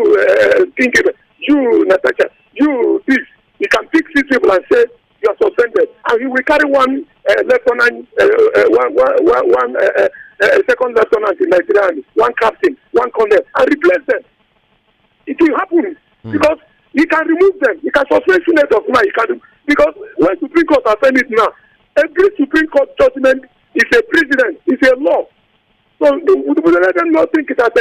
you, Natasha, you, this. He can pick 6 people and say, you are suspended. And he will carry one lieutenant, one second lieutenant in Nigeria, one captain, one colonel, and replace them. It will happen because he can remove them. He can suspend Senate of now. Because when Supreme Court has said it now, every Supreme Court judgment is a precedent, is a law. So let them not think that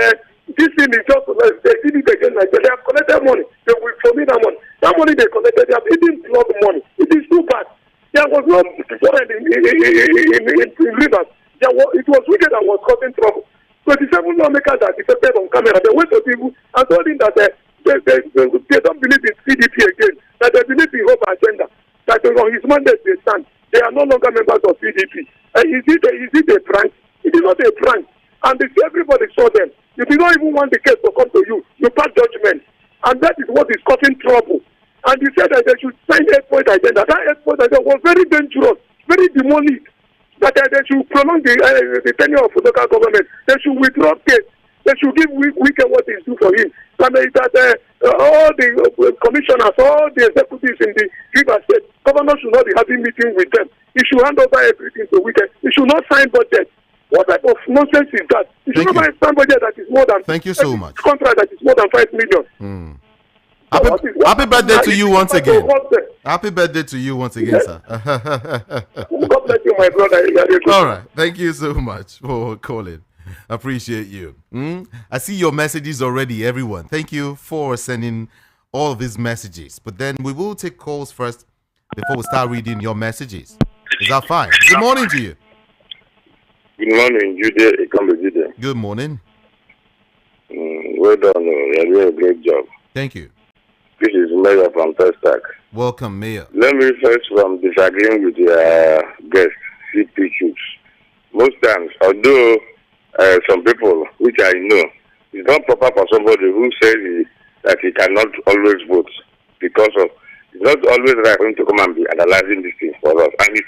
this thing is just they did it again. Like they have collected money. They will forbid that money. That money they collected, they have eaten blood money. It is too bad. There was no foreign in rivers. It was wicked that was causing trouble. 27 lawmakers that defected on camera. They went to people and told him that they don't believe in CDP again. That they believe in Hope Agenda. That on his mandate they stand. They are no longer members of CDP. Is it a prank? It is not a prank. And everybody saw them. You do not even want the case to come to you. You pass judgment. And that is what is causing trouble. And you said that they should sign 8-point agenda. That 8-point agenda was very dangerous, very demonic. That they should prolong the tenure of the local government. They should withdraw case. They should give Wike what is due for him. And that all the commissioners, all the executives in the River State, governors should not be having meetings with them. He should hand over everything to Wike. He should not sign budget. What type of nonsense is that? You should not sign budget that is more than. Thank you so much. Contract that is more than 5 million. Happy birthday to you once again. Happy birthday to you once again, sir. God bless you, my brother. All right. Thank you so much for calling. Appreciate you. I see your messages already, everyone. Thank you for sending all of these messages. But then we will take calls first before we start reading your messages. Is that fine? Good morning to you. Good morning, Judah. Good morning. Well done. You're doing a great job. Thank you. This is Mayor from Testac. Welcome, Mayor. Let me first from disagreeing with your guest, CP Chooks. Most times, although some people, which I know, it's not proper for somebody who says that he cannot always vote because of, it's not always right for him to come and be analyzing this thing for us. And his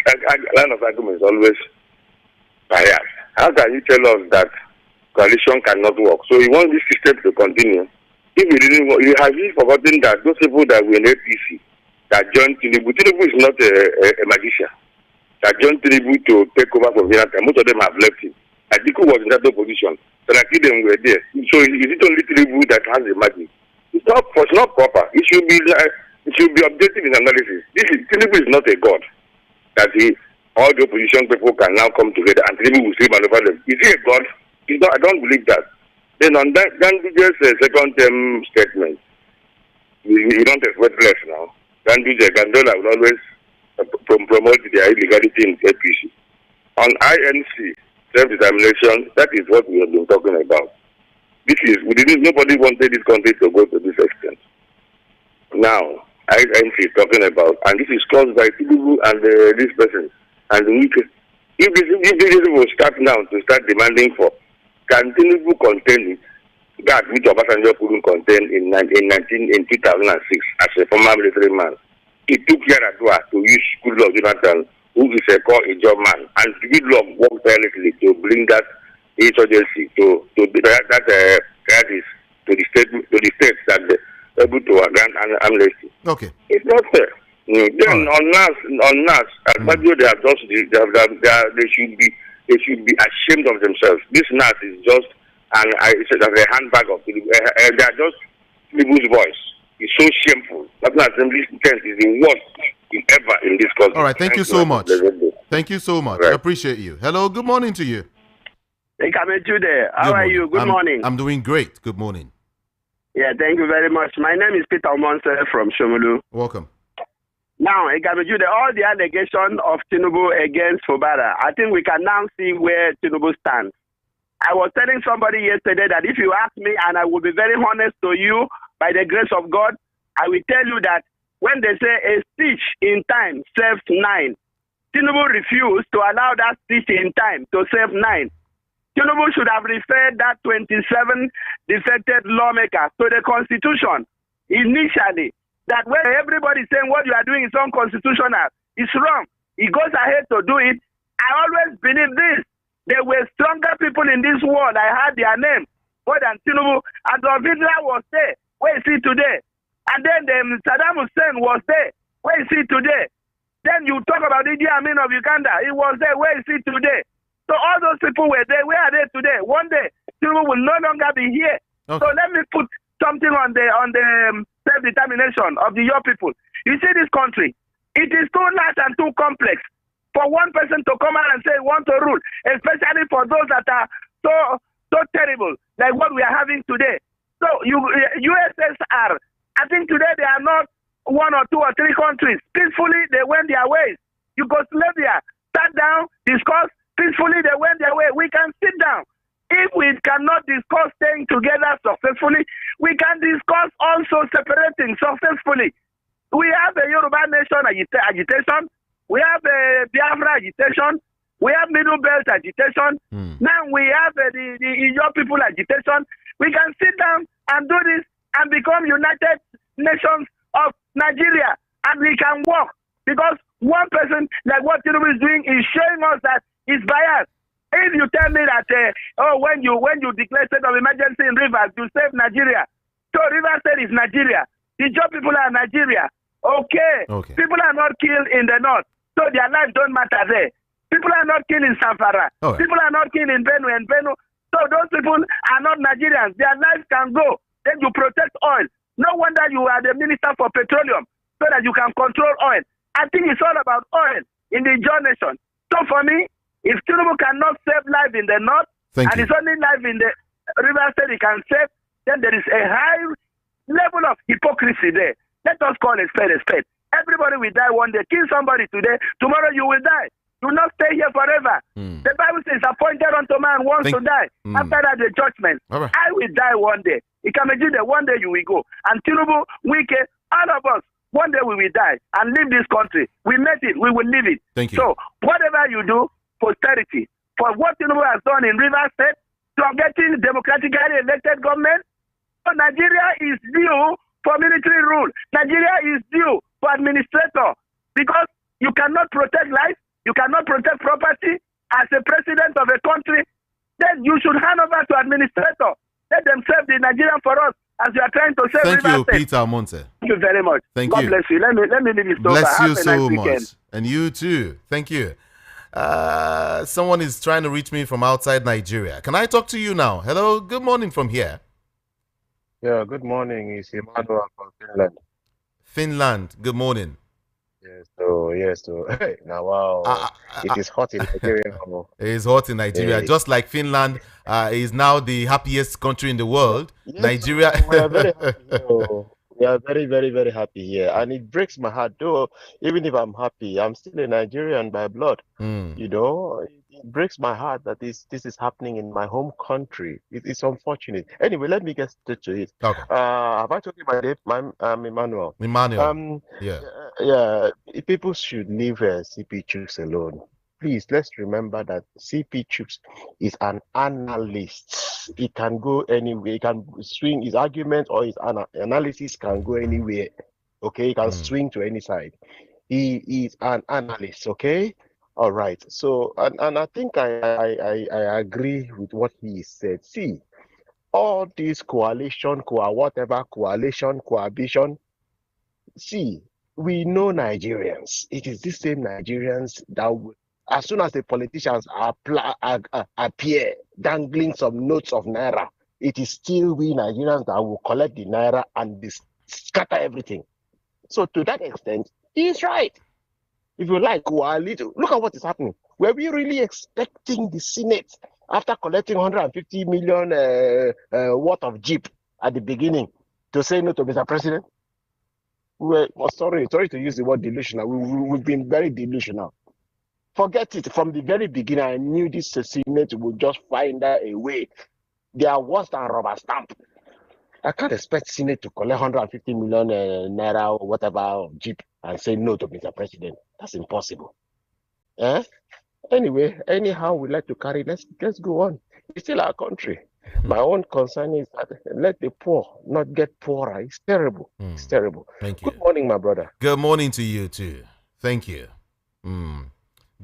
line of argument is always biased. How can you tell us that coalition cannot work? So you want this system to continue. If you didn't work, have you forgotten that those people that were in APC that joined Tinubu is not a magician. that John Tinubu to take over from Jonathan. Most of them have left him. Atiku was in that opposition. Saraki them were there. So is it only Tinubu that has the magic? It's not proper. It should be objective in analysis. Tinubu is not a god that all the opposition people can now come together and Tinubu will still maneuver them. Is he a god? He's not, I don't believe that. Then on that Ganduje's second term statement, we don't expect less now. Gandola will always promote their illegality in APC. On INC, self-determination, that is what we have been talking about. Nobody wanted this country to go to this extent. Now, INC is talking about, and this is caused by Tinubu and this person. And if this will start now to start demanding for, can Tinubu contain it? That which Obasanjo couldn't contain in 2006 as a former military man. It took Yaradua to use Goodluck Jonathan, who is a core job man, and Goodluck worked tirelessly to bring that insurgency to the states that they're able to grant an amnesty. Okay. It's not fair. Then on NASS, as much as they should be ashamed of themselves. This NASS is just a handbag of Tinubu. They are just Tinubu's voice. It's so shameful. National Assembly tent is the worst ever in this country. All right, thank you so much. Thank you so much. Right. I appreciate you. Hello, good morning to you. Hey, Kamejude. How are you? Good morning. I'm doing great. Good morning. Yeah, thank you very much. My name is Peter Omonse from Shomolu. Welcome. Now, Egamejude, all the allegations of Tinubu against Fubara, I think we can now see where Tinubu stands. I was telling somebody yesterday that if you ask me, and I will be very honest to you, by the grace of God, I will tell you that when they say a stitch in time saves 9, Tinubu refused to allow that stitch in time to save 9. Tinubu should have referred that 27 defected lawmakers to the Constitution initially. That when everybody is saying what you are doing is unconstitutional, it's wrong. He goes ahead to do it. I always believe this. There were stronger people in this world. I had their name more than Tinubu. Adolf Hitler was there. Where is he today? And then Saddam Hussein was there. Where is he today? Then you talk about Idi Amin of Uganda. He was there. Where is he today? So all those people were there. Where are they today? One day, Tinubu will no longer be here. Okay. So let me put something on the self-determination of the young people. You see this country, it is too large and too complex for one person to come out and say want to rule, especially for those that are so terrible, like what we are having today. So USSR, I think today they are not 1 or 2 or 3 countries. Peacefully, they went their ways. Yugoslavia sat down, discussed, peacefully they went their way. We can sit down. If we cannot discuss staying together successfully, we can discuss also separating successfully. We have a Yoruba nation agitation. We have a Biafra agitation. We have Middle Belt agitation. Now we have the Ijaw people agitation. We can sit down and do this and become United Nations of Nigeria, and we can work. Because one person, like what Tinubu is doing, is showing us that he's biased. If you tell me that, when you declare state of emergency in Rivers, you save Nigeria. So Rivers State is Nigeria. The Ijaw people are Nigeria. Okay. People are not killed in the north, so their lives don't matter there. People are not killed in Zamfara. People are not killed in Benue and Benue. So those people are not Nigerians. Their lives can go. Then you protect oil. No wonder you are the Minister for Petroleum, so that you can control oil. I think it's all about oil in the Ijaw nation. So for me, if Tinubu cannot save life in the north, and it's only life in the River State he can save, then there is a high level of hypocrisy there. Let us call a spade a spade. Everybody will die one day. Kill somebody today, tomorrow you will die. Do not stay here forever. The Bible says, appointed unto man once to die. After that, the judgment. Right. I will die one day. It can be that one day you will go. And Tinubu, Wike, all of us, one day we will die and leave this country. We made it. We will leave it. Thank you. So, whatever you do, posterity, for what Tinubu has done in Rivers State, from getting democratically elected government, so Nigeria is due for military rule. Nigeria is due for administrator. Because you cannot protect life, you cannot protect property as a president of a country, then you should hand over to administrator. Let them save the Nigerian for us as we are trying to save Rivers State. Thank you, Peter Monte. Thank you very much. Thank God you. bless you. Let me leave it over. Bless Have you a so nice much. weekend. And you too. Thank you. Someone is trying to reach me from outside Nigeria. Can I talk to you now? Hello, good morning from here. Yeah, good morning. It's Emmanuel from Finland. Finland, good morning. Yes, so hey, now wow, it is hot in Nigeria. It is hot in Nigeria. Hey. Just like Finland is now the happiest country in the world. Yes, Nigeria. we are very happy here. We are very, very, very happy here. And it breaks my heart, though, even if I'm happy, I'm still a Nigerian by blood. You know, it breaks my heart that this is happening in my home country. It's unfortunate. Anyway, let me get straight to it. Okay. Have I told you my name? I'm Emmanuel. Emmanuel. Yeah. People should leave CP Chooks alone. Please, let's remember that CP Chooks is an analyst. He can go anywhere. He can swing his argument or his analysis can go anywhere. Okay, he can swing to any side. He is an analyst. Okay, all right. So, and I think I agree with what he said. See, all these coalition, cohabitation. See, we know Nigerians. It is the same Nigerians that as soon as the politicians appear dangling some notes of naira, it is still we Nigerians that will collect the naira and scatter everything. So to that extent, he's right. If you like, look at what is happening. Were we really expecting the Senate, after collecting 150 million worth of Jeep at the beginning, to say no to Mr. President? Sorry to use the word delusional. We've been very delusional. Forget it. From the very beginning, I knew this Senate would just find a way. They are worse than rubber stamp. I can't expect Senate to collect 150 million naira or whatever Jeep and say no to Mr. President. That's impossible. Anyway, anyhow we like to carry, let's go on. It's still our country. My own concern is that let the poor not get poorer. It's terrible. It's terrible. Thank you. Good morning, my brother. Good morning to you too. Thank you.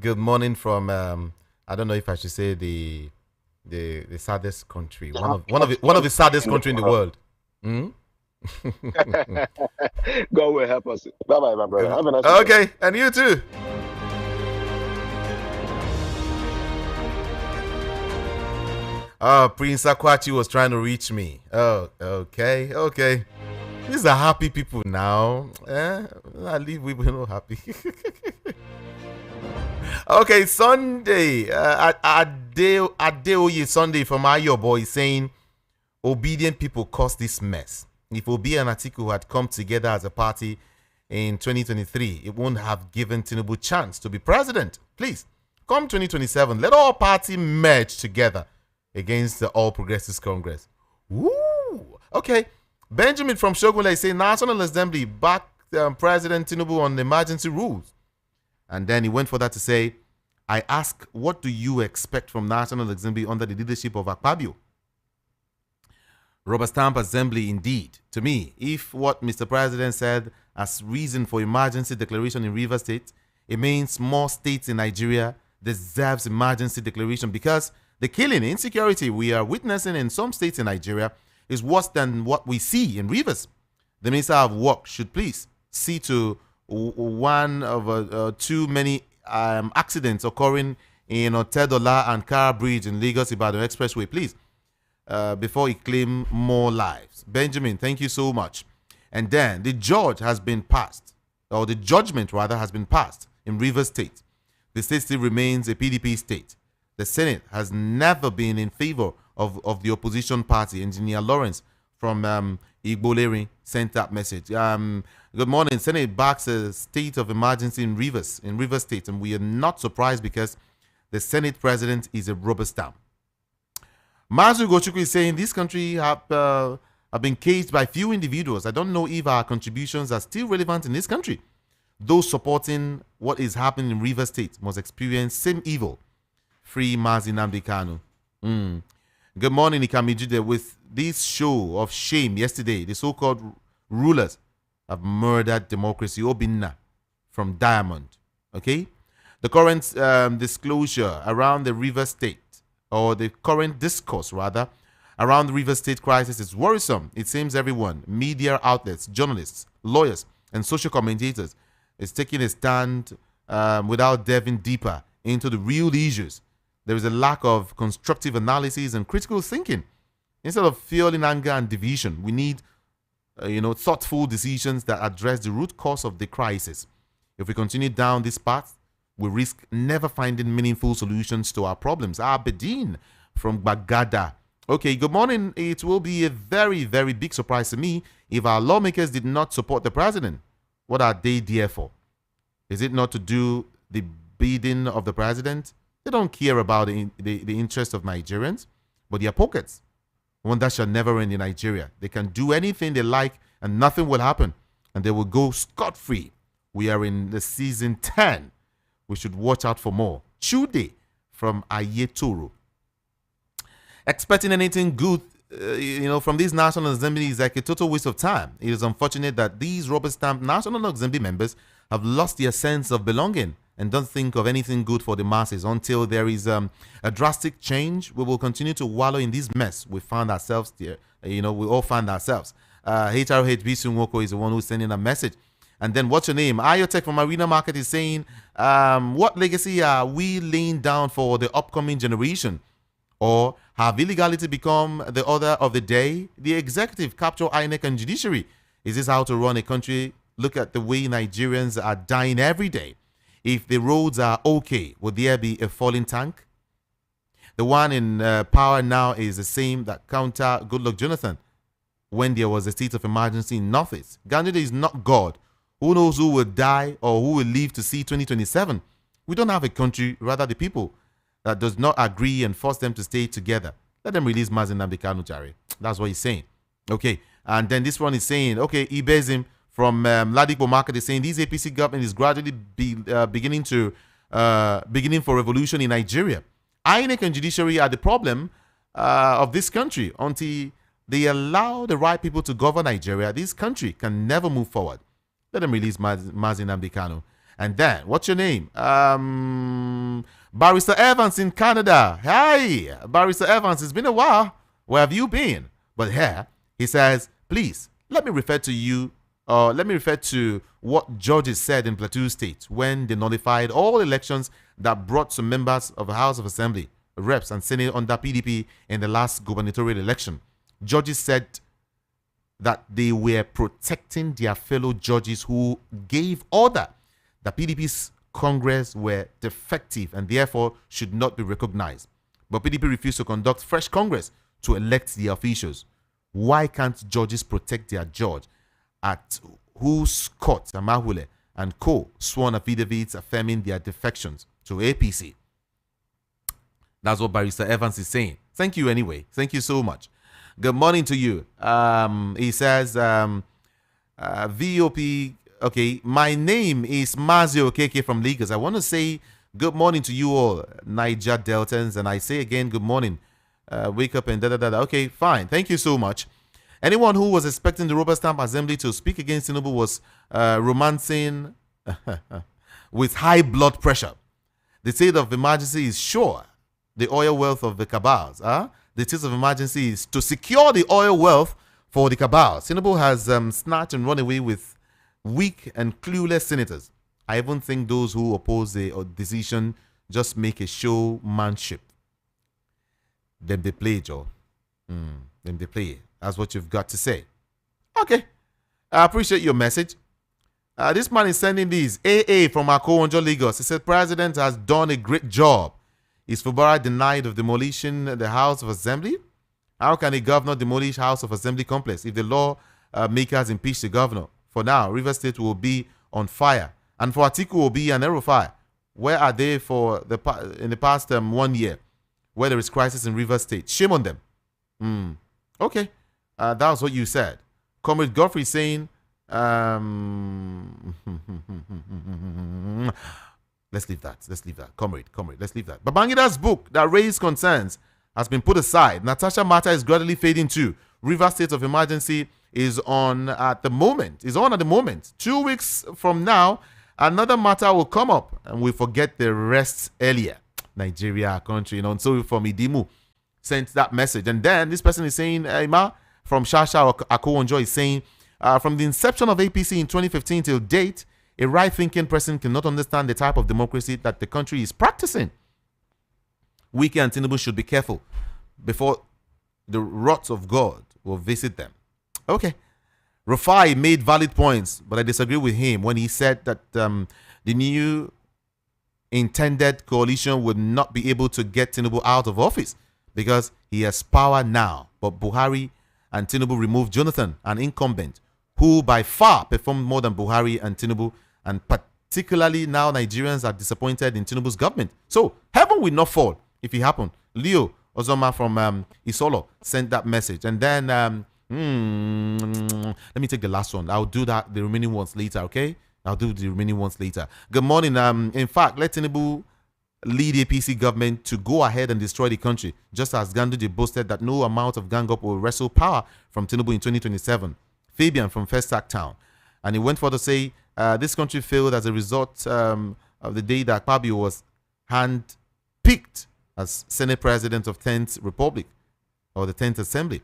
Good morning from I don't know if I should say the saddest country. One of the saddest country in the world. God will help us. Bye bye, my brother. Have a nice okay, day. And you too. Prince Akwachi was trying to reach me. Oh, okay. These are happy people now. I leave people not happy. Okay, Sunday. Adeoye Sunday from Ayo Boy saying, obedient people caused this mess. If Obi and Atiku had come together as a party in 2023, it wouldn't have given Tinubu chance to be president. Please, come 2027, let all parties merge together against the All Progressives Congress. Woo! Okay. Benjamin from Shogunle is saying National Assembly backed President Tinubu on the emergency rules. And then he went for that to say, I ask, what do you expect from National Assembly under the leadership of Akpabio? Rubber stamp assembly indeed. To me, if what Mr. President said as reason for emergency declaration in Rivers State, it means more states in Nigeria deserves emergency declaration because the killing, insecurity we are witnessing in some states in Nigeria is worse than what we see in Rivers. The Minister of Work should please see to one of too many accidents occurring in Otedola and Kara Bridge in Lagos-Ibadan Expressway, please, before he claim more lives. Benjamin, thank you so much. And then the judgment has been passed in Rivers State. The state still remains a PDP state. The Senate has never been in favor of the opposition party. Engineer Lawrence from Igboleri sent that message. Good morning. Senate backs a state of emergency in Rivers State, and we are not surprised because the Senate president is a rubber stamp. Mazu Gochukwu is saying this country have been caged by few individuals. I don't know if our contributions are still relevant in this country. Those supporting what is happening in Rivers State must experience same evil. Free Mazi Nnamdi Kanu. Good morning, Ikamijude. With this show of shame yesterday, the so-called rulers have murdered democracy. Obinna from Diamond. Okay? The current disclosure around the Rivers State, or the current discourse, rather, around the Rivers State crisis is worrisome. It seems everyone, media outlets, journalists, lawyers, and social commentators, is taking a stand without delving deeper into the real issues. There is a lack of constructive analysis and critical thinking. Instead of fueling anger and division, we need thoughtful decisions that address the root cause of the crisis. If we continue down this path, we risk never finding meaningful solutions to our problems. Abedin from Bagada. Okay, good morning. It will be a very, very big surprise to me if our lawmakers did not support the president. What are they there for? Is it not to do the bidding of the president? They don't care about the interest of Nigerians, but their pockets. One that shall never end in Nigeria. They can do anything they like and nothing will happen. And they will go scot-free. We are in the season 10. We should watch out for more. Chude from Ayetoro. Expecting anything good, from this National Assembly is like a total waste of time. It is unfortunate that these rubber-stamped National Assembly members have lost their sense of belonging and don't think of anything good for the masses. Until there is a drastic change, we will continue to wallow in this mess we found ourselves there. We all find ourselves. HRH Bisunwoko is the one who's sending a message. And then what's your name? Ayotech from Arena Market is saying, what legacy are we laying down for the upcoming generation? Or have illegality become the order of the day? The executive capture INEC and judiciary. Is this how to run a country? Look at the way Nigerians are dying every day. If the roads are okay, would there be a falling tank? The one in power now is the same that counter Goodluck Jonathan when there was a state of emergency in Northeast. Gandhi is not God. Who knows who will die or who will live to see 2027? We don't have a country, rather the people, that does not agree and force them to stay together. Let them release Mazi Nnamdi Kanu, Jare. That's what he's saying. Okay, and then this one is saying, okay, Ibezim from Ladipo Market is saying, this APC government is gradually beginning for revolution in Nigeria. INEC and judiciary are the problem of this country. Until they allow the right people to govern Nigeria, this country can never move forward. Let them release Mazi Nnamdi Kanu. And then, what's your name? Barrister Evans in Canada. Hi, Barrister Evans. It's been a while. Where have you been? But here, he says, please, let me refer to what judges said in Plateau State when they nullified all elections that brought some members of the House of Assembly, reps, and Senate under PDP in the last gubernatorial election. Judges said that they were protecting their fellow judges who gave order that PDP's Congress were defective and therefore should not be recognized. But PDP refused to conduct fresh Congress to elect the officials. Why can't judges protect their judge at whose court Amahule and co sworn affidavits affirming their defections to APC? That's what Barrister Evans is saying. Thank you anyway. Thank you so much. Good morning to you. He says, VOP, okay, my name is Mazio Okeke from Lagos. I want to say good morning to you all, Niger Deltans, and I say again, good morning. Wake up and da-da-da-da. Okay, fine. Thank you so much. Anyone who was expecting the Rubber Stamp Assembly to speak against Tinubu was romancing with high blood pressure. The state of emergency is sure the oil wealth of the cabals. The state of emergency is to secure the oil wealth for the cabals. Tinubu has snatched and run away with weak and clueless senators. I even think those who oppose the decision just make a showmanship. Then they play, Joe. Then they play. That's what you've got to say. Okay. I appreciate your message. This man is sending these. AA from Akowonjo, Lagos. He said, President has done a great job. Is Fubara denied of demolition the House of Assembly? How can a governor demolish House of Assembly complex if the law makers impeach the governor? For now, Rivers State will be on fire. And for Atiku will be an fire. Where are they in the past 1 year? Where there is crisis in Rivers State. Shame on them. Okay. That was what you said. Comrade Godfrey saying, let's leave that. Comrade, let's leave that. Babangida's book that raised concerns has been put aside. Natasha Mata is gradually fading too. Rivers State of Emergency is on at the moment. 2 weeks from now, another matter will come up and we forget the rest earlier. Nigeria, our country, and so from Idimu sent that message. And then this person is saying, Ima from Shasha or Akowonjo is saying, from the inception of APC in 2015 till date, A right-thinking person cannot understand the type of democracy that the country is practicing. Wike and Tinubu should be careful before the wrath of God will visit them. Okay. Rufai made valid points, but I disagree with him when he said that the new intended coalition would not be able to get Tinubu out of office because he has power now. But Buhari and Tinubu removed Jonathan, an incumbent, who by far performed more than Buhari and Tinubu, and particularly now Nigerians are disappointed in Tinubu's government. So heaven will not fall if it happened. Leo Ozoma from Isolo sent that message. And then, let me take the last one. I'll do the remaining ones later, okay? I'll do the remaining ones later. Good morning. In fact, let Tinubu lead APC government to go ahead and destroy the country, just as Ganduje boasted that no amount of gang up will wrestle power from Tinubu in 2027. Fabian from Festac Town. And he went further to say, this country failed as a result of the day that Akpabio was hand-picked as Senate President of 10th Republic, or the 10th Assembly.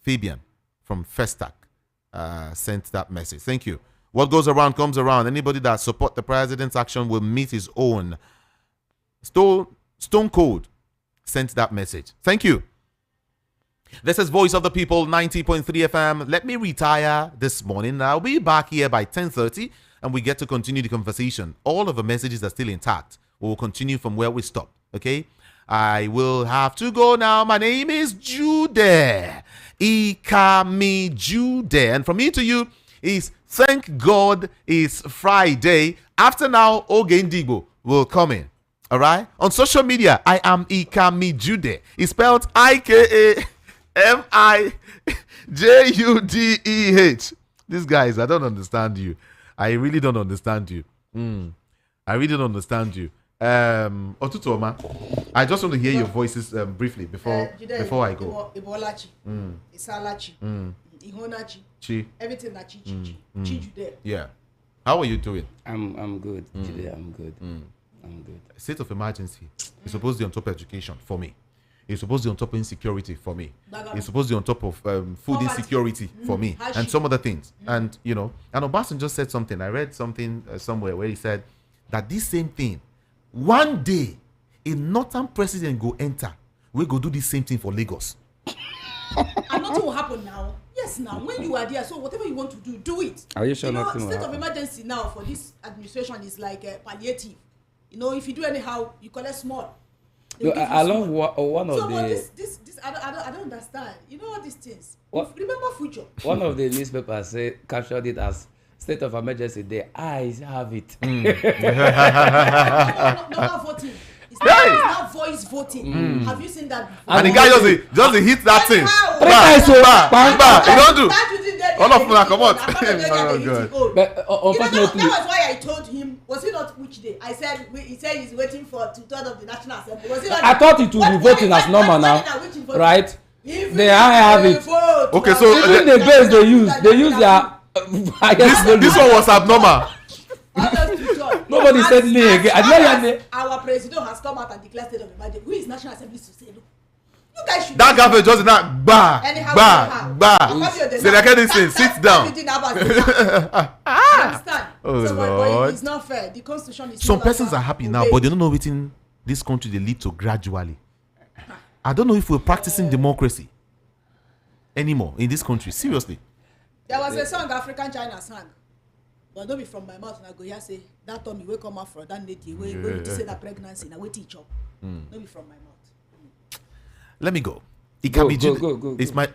Fabian from Festac sent that message. Thank you. What goes around comes around. Anybody that supports the president's action will meet his own. Stone Cold sent that message. Thank you. This is Voice of the People, 90.3 FM. Let me retire this morning. I'll be back here by 10:30 and we get to continue the conversation. All of the messages are still intact. We'll continue from where we stopped. Okay? I will have to go now. My name is Jude. Ikami Jude. And from me to you is thank God it's Friday. After now, Oge Ndigo will come in. All right? On social media, I am Ikami Jude. It's spelled IKAMIJUDEH. These guys, I don't understand you. I really don't understand you. I really don't understand you. Otutoma, I just want to hear your voices briefly before I go. Ibolachi, Isalachi, Ihonachi, Chi. Everything that Chi Jude. Yeah. How are you doing? I'm good. Today I'm good. I'm good. State of emergency is supposed to be on top of education for me. It's supposed to be on top of insecurity for me. It's supposed to be on top of food insecurity for me and some other things. And, you know, and Obasanjo just said something. I read something somewhere where he said that this same thing, one day, a northern president go enter, we go do the same thing for Lagos. And nothing will happen now. Yes, now, when you are there, so whatever you want to do it. Are you sure nothing will state happen? of emergency now for this administration is like palliative. You know, if you do anyhow, you collect small. No, I love one of the. This I don't understand. You know all these things. What? Remember future. One of the newspapers captured it as state of emergency. The eyes have it. No voting. It's not voice voting. Have you seen that before? And the guy just hit that thing. You don't do. All of them are come out. But unfortunately, that was why I told him. Was it not which day? I said he said he's waiting for 2/3 of the National Assembly. Was it not? I thought it would be voting as normal now, right? The eye have it. Okay, so even the base they use their this one was abnormal. Nobody said me again. Our president has come out and declared state of emergency. Who is National Assembly to say no? You guys should. That government just not Say that kind of thing. Sit down. Understand? Oh so Lord. It's not fair. The constitution is. Some persons are happy now, but they don't know within this country they lead to gradually. I don't know if we're practicing democracy anymore in this country. Seriously. There was a song African China sang. But don't be from my mouth and I go here say that Tommy will come out from that lady where you say that pregnancy now wait teach up. Don't be from my mouth. Let me go. It can be go. It's my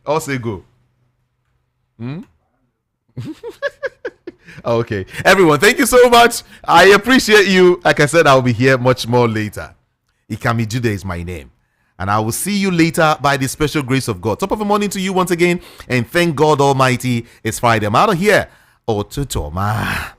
I'll say go. Okay. Everyone, thank you so much. I appreciate you. Like I said, I'll be here much more later. Ikami Jude is my name. And I will see you later by the special grace of God. Top of the morning to you once again. And thank God Almighty it's Friday. I'm out of here. Otutoma.